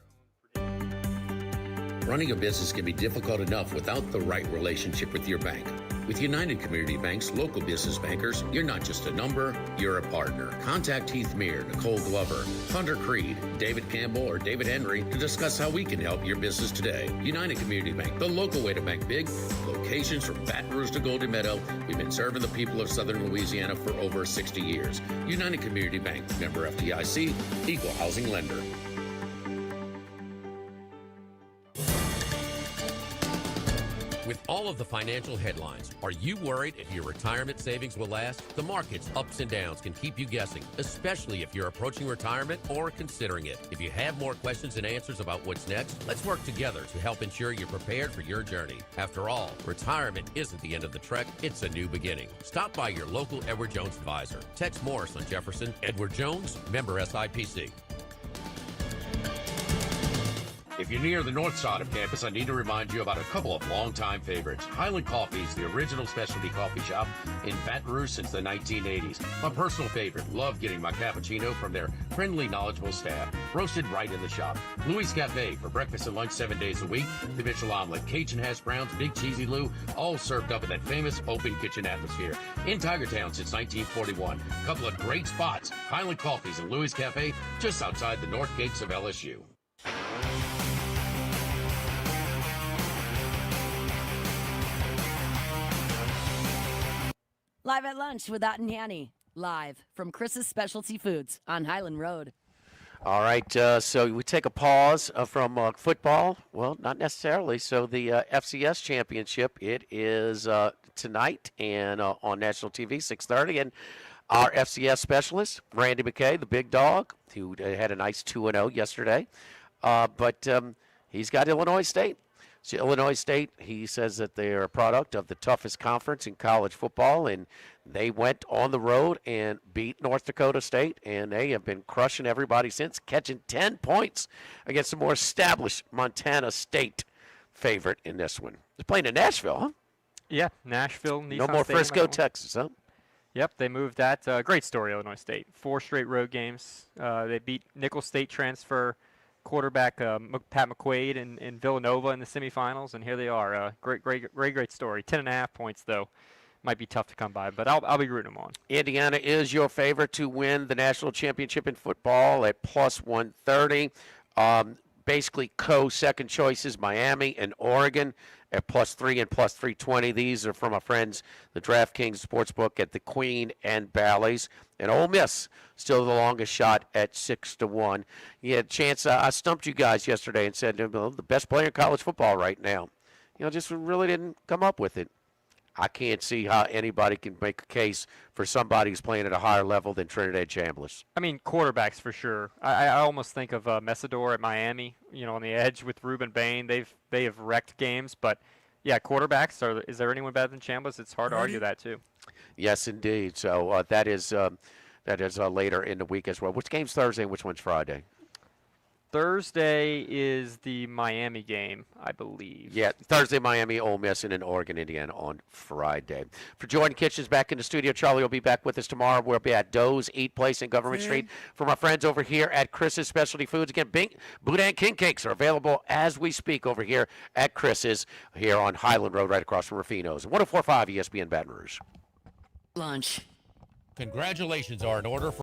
Running a business can be difficult enough without the right relationship with your bank. With United Community Bank's local business bankers, you're not just a number, you're a partner. Contact Heath Meir, Nicole Glover, Hunter Creed, David Campbell, or David Henry to discuss how we can help your business today. United Community Bank, the local way to bank big. Locations from Baton Rouge to Golden Meadow. We've been serving the people of Southern Louisiana for over 60 years. United Community Bank, member FDIC, equal housing lender. With all of the financial headlines, are you worried if your retirement savings will last? The market's ups and downs can keep you guessing, especially if you're approaching retirement or considering it. If you have more questions and answers about what's next, let's work together to help ensure you're prepared for your journey. After all, retirement isn't the end of the trek, it's a new beginning. Stop by your local Edward Jones advisor. Text Morris on Jefferson. Edward Jones, member SIPC. If you're near the north side of campus, I need to remind you about a couple of longtime favorites. Highland Coffee's the original specialty coffee shop in Baton Rouge since the 1980s. My personal favorite. Love getting my cappuccino from their friendly, knowledgeable staff. Roasted right in the shop. Louis Cafe for breakfast and lunch 7 days a week. The Mitchell omelet, Cajun hash browns, Big Cheesy Lou, all served up in that famous open kitchen atmosphere. In Tigertown since 1941. Couple of great spots. Highland Coffee's and Louis Cafe just outside the north gates of LSU. Live at lunch with Ott and Hanny. Live from Chris's Specialty Foods on Highland Road. All right, so we take a pause from football. Well, not necessarily. So the FCS championship, it is tonight and on national TV, 6:30. And our FCS specialist, Randy McKay, the big dog, who had a nice 2-0 yesterday. But he's got Illinois State. So Illinois State, he says that they are a product of the toughest conference in college football, and they went on the road and beat North Dakota State, and they have been crushing everybody since, catching 10 points against the more established Montana State favorite in this one. They're playing in Nashville, huh? Yeah, Nashville. Nissan No more Stadium, Frisco, Texas, huh? Yep, they moved that. Great story, Illinois State. 4 straight road games. They beat Nicholls State transfer quarterback Pat McQuaid in Villanova in the semifinals, and here they are. Great story. 10.5 points, though. Might be tough to come by, but I'll be rooting them on. Indiana is your favorite to win the national championship in football at plus 130. Basically, second choices, Miami and Oregon at plus 3 and plus 320. These are from our friends, the DraftKings Sportsbook at the Queen and Bally's. And Ole Miss, still the longest shot at 6-1. You had a chance, I stumped you guys yesterday and said, the best player in college football right now. Just really didn't come up with it. I can't see how anybody can make a case for somebody who's playing at a higher level than Trinidad Chambliss. I mean, quarterbacks for sure. I almost think of Messidor at Miami, on the edge with Ruben Bain. They have wrecked games, but yeah, quarterbacks. Is there anyone better than Chambliss? It's hard to argue that too. Yes, indeed. So that is later in the week as well. Which game's Thursday and which one's Friday? Thursday is the Miami game, I believe. Yeah, Thursday, Miami, Ole Miss, and then Oregon, Indiana on Friday. For Jordan Kitchens back in the studio, Charlie will be back with us tomorrow. We'll be at Doe's Eat Place in Government Street. From our friends over here at Chris's Specialty Foods. Again, Boudin King Cakes are available as we speak over here at Chris's here on Highland Road right across from Rufino's. 104.5 ESPN Baton Rouge. Lunch. Congratulations are in order for